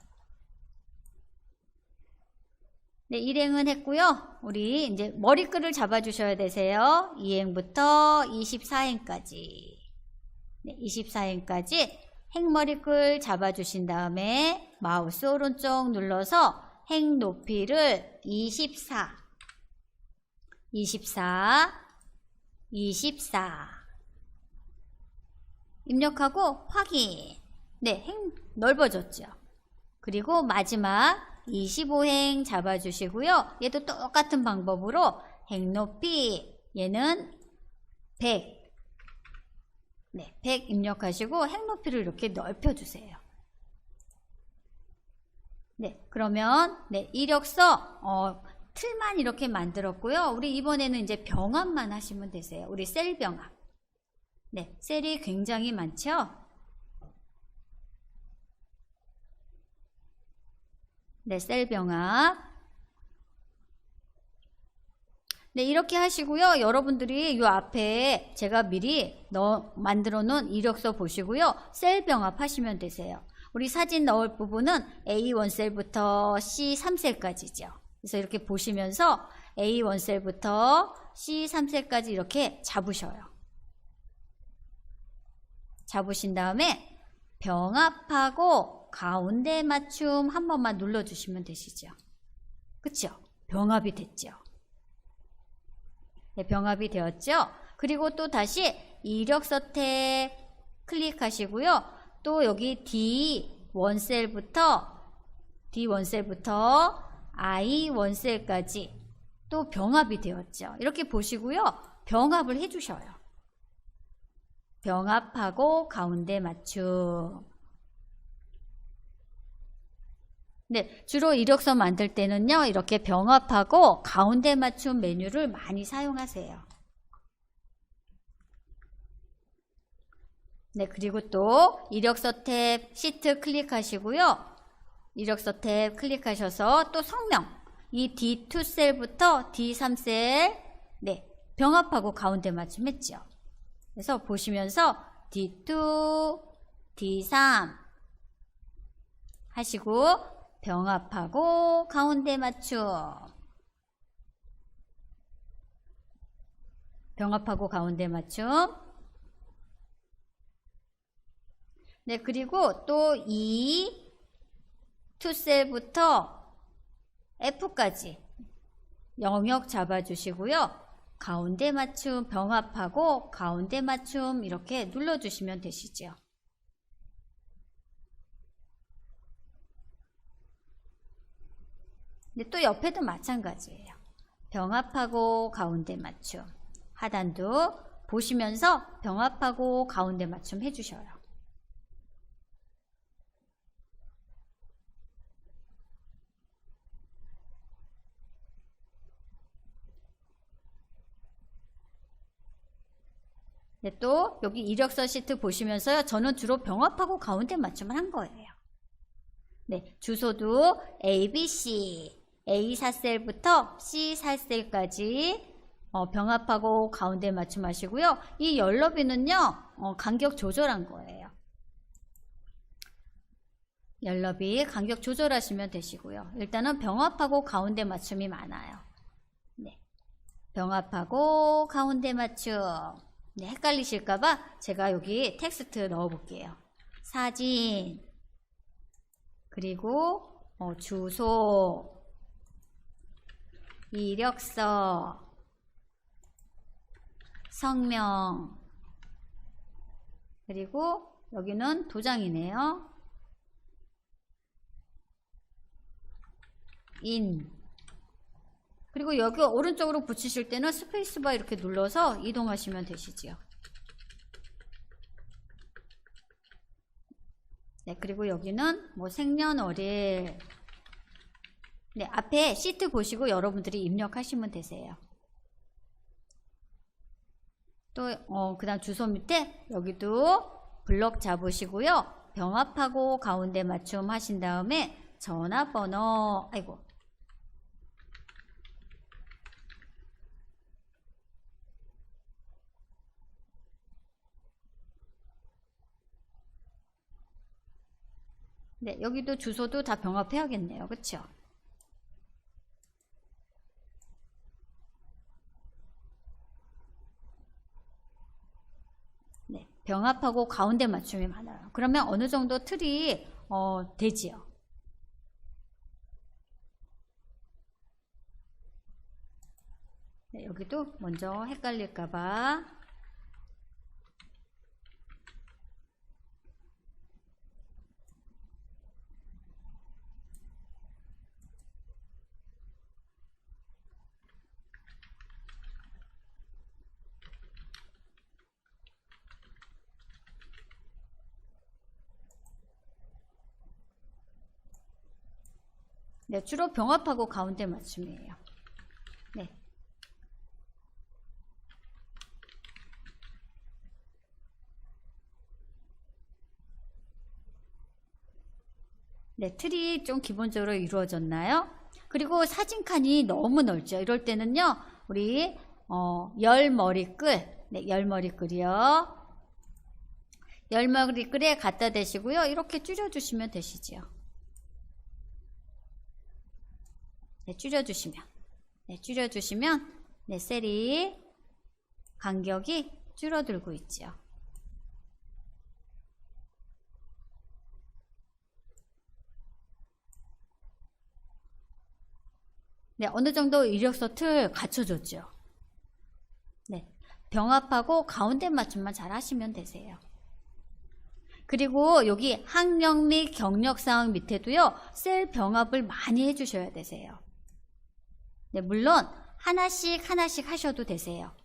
네, 1행은 했고요. 우리 이제 머리글을 잡아주셔야 되세요. 2행부터 24행까지. 네, 24행까지 행머리글 잡아주신 다음에 마우스 오른쪽 눌러서 행 높이를 24 입력하고 확인. 네, 행 넓어졌죠. 그리고 마지막 25행 잡아주시고요. 얘도 똑같은 방법으로 핵높이 얘는 100. 네, 100 입력하시고 핵높이를 이렇게 넓혀주세요. 네, 그러면 네, 이력서 틀만 이렇게 만들었고요. 우리 이번에는 이제 병합만 하시면 되세요. 우리 셀 병합. 네, 셀이 굉장히 많죠? 네, 셀 병합. 네, 이렇게 하시고요. 여러분들이 이 앞에 제가 미리 만들어 놓은 이력서 보시고요. 셀 병합 하시면 되세요. 우리 사진 넣을 부분은 A1셀부터 C3셀까지죠. 그래서 이렇게 보시면서 A1셀부터 C3셀까지 이렇게 잡으셔요. 잡으신 다음에 병합하고 가운데 맞춤 한 번만 눌러주시면 되시죠. 그쵸? 병합이 됐죠. 네, 병합이 되었죠. 그리고 또 다시 이력서 탭 클릭하시고요. 또 여기 D1셀부터 I1셀까지 또 병합이 되었죠. 이렇게 보시고요. 병합을 해주셔요. 병합하고 가운데 맞춤. 네, 주로 이력서 만들 때는요, 이렇게 병합하고 가운데 맞춤 메뉴를 많이 사용하세요. 네, 그리고 또 이력서 탭 시트 클릭하시고요. 이력서 탭 클릭하셔서 또 성명, 이 D2셀부터 D3셀, 네, 병합하고 가운데 맞춤 했죠. 그래서 보시면서 D2, D3 하시고 병합하고 가운데 맞춤. 병합하고 가운데 맞춤. 네, 그리고 또 이 투셀부터 F까지 영역 잡아주시고요. 가운데 맞춤, 병합하고 가운데 맞춤 이렇게 눌러주시면 되시죠. 근데 또 옆에도 마찬가지예요. 병합하고 가운데 맞춤. 하단도 보시면서 병합하고 가운데 맞춤 해주셔요. 네, 또 여기 이력서 시트 보시면서요. 저는 주로 병합하고 가운데 맞춤을 한 거예요. 네, 주소도 ABC, A4셀부터 C4셀까지 병합하고 가운데 맞춤하시고요. 이 열너비는요, 간격 조절한 거예요. 열너비 간격 조절하시면 되시고요. 일단은 병합하고 가운데 맞춤이 많아요. 네, 병합하고 가운데 맞춤. 네, 헷갈리실까봐 제가 여기 텍스트 넣어 볼게요. 사진, 그리고 주소, 이력서, 성명, 그리고 여기는 도장이네요. 그리고 여기 오른쪽으로 붙이실 때는 스페이스바 이렇게 눌러서 이동하시면 되시지요. 네, 그리고 여기는 뭐 생년월일. 네, 앞에 시트 보시고 여러분들이 입력하시면 되세요. 또 그다음 주소 밑에 여기도 블럭 잡으시고요. 병합하고 가운데 맞춤 하신 다음에 전화번호, 아이고. 네, 여기도 주소도 다 병합해야겠네요. 그쵸? 네, 병합하고 가운데 맞춤이 많아요. 그러면 어느 정도 틀이 되지요. 네, 여기도 먼저 헷갈릴까봐 네, 주로 병합하고 가운데 맞춤이에요. 네. 네, 틀이 좀 기본적으로 이루어졌나요? 그리고 사진칸이 너무 넓죠. 이럴 때는요, 우리 열머리끌, 네, 열머리끌이요. 열머리끌에 갖다 대시고요. 이렇게 줄여주시면 되시죠. 네, 줄여주시면, 네, 셀이 간격이 줄어들고 있죠. 네, 어느 정도 이력서 틀 갖춰줬죠. 네, 병합하고 가운데 맞춤만 잘 하시면 되세요. 그리고 여기 학력 및 경력사항 밑에도요, 셀 병합을 많이 해주셔야 되세요. 네, 물론 하나씩 하셔도 되세요.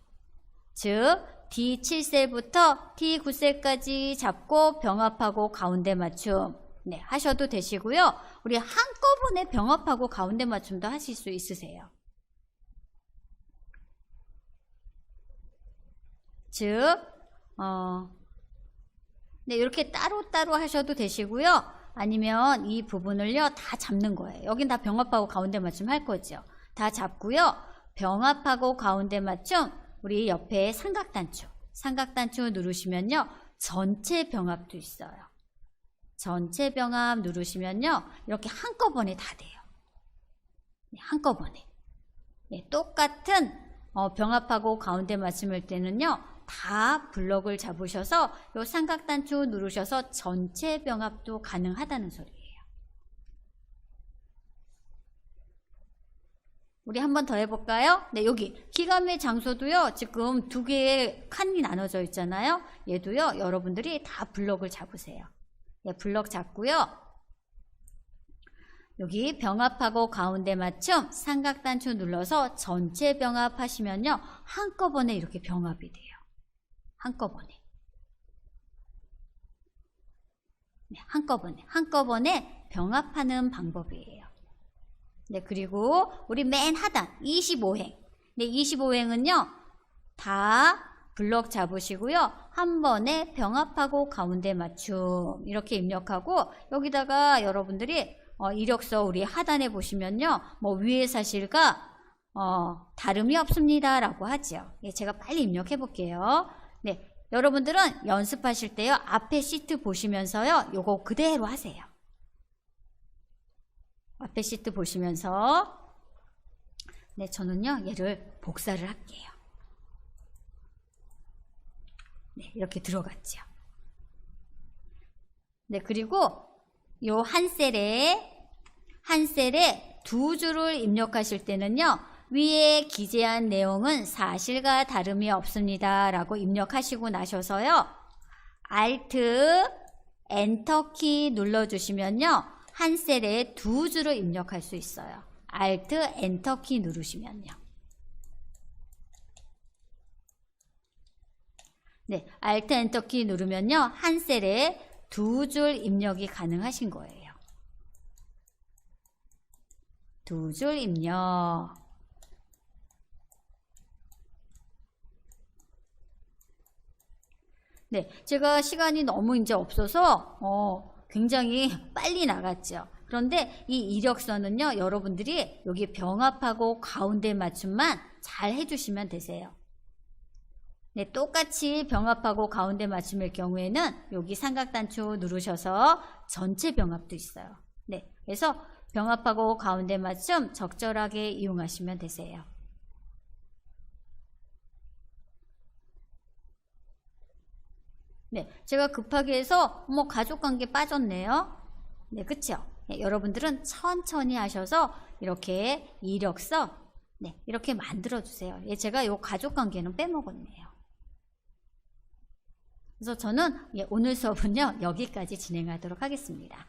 즉 D7셀부터 D9셀까지 잡고 병합하고 가운데 맞춤, 네, 하셔도 되시고요. 우리 한꺼번에 병합하고 가운데 맞춤도 하실 수 있으세요. 즉 네, 이렇게 따로따로 하셔도 되시고요. 아니면 이 부분을요, 다 잡는 거예요. 여긴 다 병합하고 가운데 맞춤 할 거죠. 다 잡고요. 병합하고 가운데 맞춤, 우리 옆에 삼각단추 누르시면요, 전체 병합도 있어요. 전체 병합 누르시면요, 이렇게 한꺼번에 다 돼요. 네, 한꺼번에. 네, 똑같은 병합하고 가운데 맞춤일 때는요, 다 블럭을 잡으셔서 요 삼각단추 누르셔서 전체 병합도 가능하다는 소리예요. 우리 한 번 더 해볼까요? 네, 여기 기감의 장소도요, 지금 두 개의 칸이 나눠져 있잖아요. 얘도요, 여러분들이 다 블럭을 잡으세요. 네, 블럭 잡고요. 여기 병합하고 가운데 맞춤 삼각단추 눌러서 전체 병합 하시면요, 한꺼번에 이렇게 병합이 돼요. 한꺼번에. 네, 한꺼번에 병합하는 방법이에요. 네, 그리고 우리 맨 하단 25행. 네, 25행은요, 다 블럭 잡으시고요. 한 번에 병합하고 가운데 맞춤 이렇게 입력하고, 여기다가 여러분들이 이력서 우리 하단에 보시면요, 뭐 위의 사실과 다름이 없습니다 라고 하죠. 예, 제가 빨리 입력해 볼게요. 네, 여러분들은 연습하실 때요, 앞에 시트 보시면서요, 요거 그대로 하세요. 앞에 시트 보시면서. 네, 저는요, 얘를 복사를 할게요. 네, 이렇게 들어갔죠. 네, 그리고 요 한 셀에 두 줄을 입력하실 때는요, 위에 기재한 내용은 사실과 다름이 없습니다 라고 입력하시고 나셔서요, Alt 엔터키 눌러주시면요, 한 셀에 두 줄을 입력할 수 있어요. Alt 엔터키 누르시면요. 네, Alt 엔터키 누르면요, 한 셀에 두 줄 입력이 가능하신 거예요. 두 줄 입력. 네, 제가 시간이 너무 이제 없어서 굉장히 빨리 나갔죠. 그런데 이 이력서는요, 여러분들이 여기 병합하고 가운데 맞춤만 잘 해주시면 되세요. 네, 똑같이 병합하고 가운데 맞춤일 경우에는 여기 삼각단추 누르셔서 전체 병합도 있어요. 네, 그래서 병합하고 가운데 맞춤 적절하게 이용하시면 되세요. 네, 제가 급하게 해서 가족관계 빠졌네요. 네, 그쵸? 네, 여러분들은 천천히 하셔서 이렇게 이력서, 네, 이렇게 만들어주세요. 예, 제가 요 가족관계는 빼먹었네요. 그래서 저는 오늘 수업은요, 여기까지 진행하도록 하겠습니다.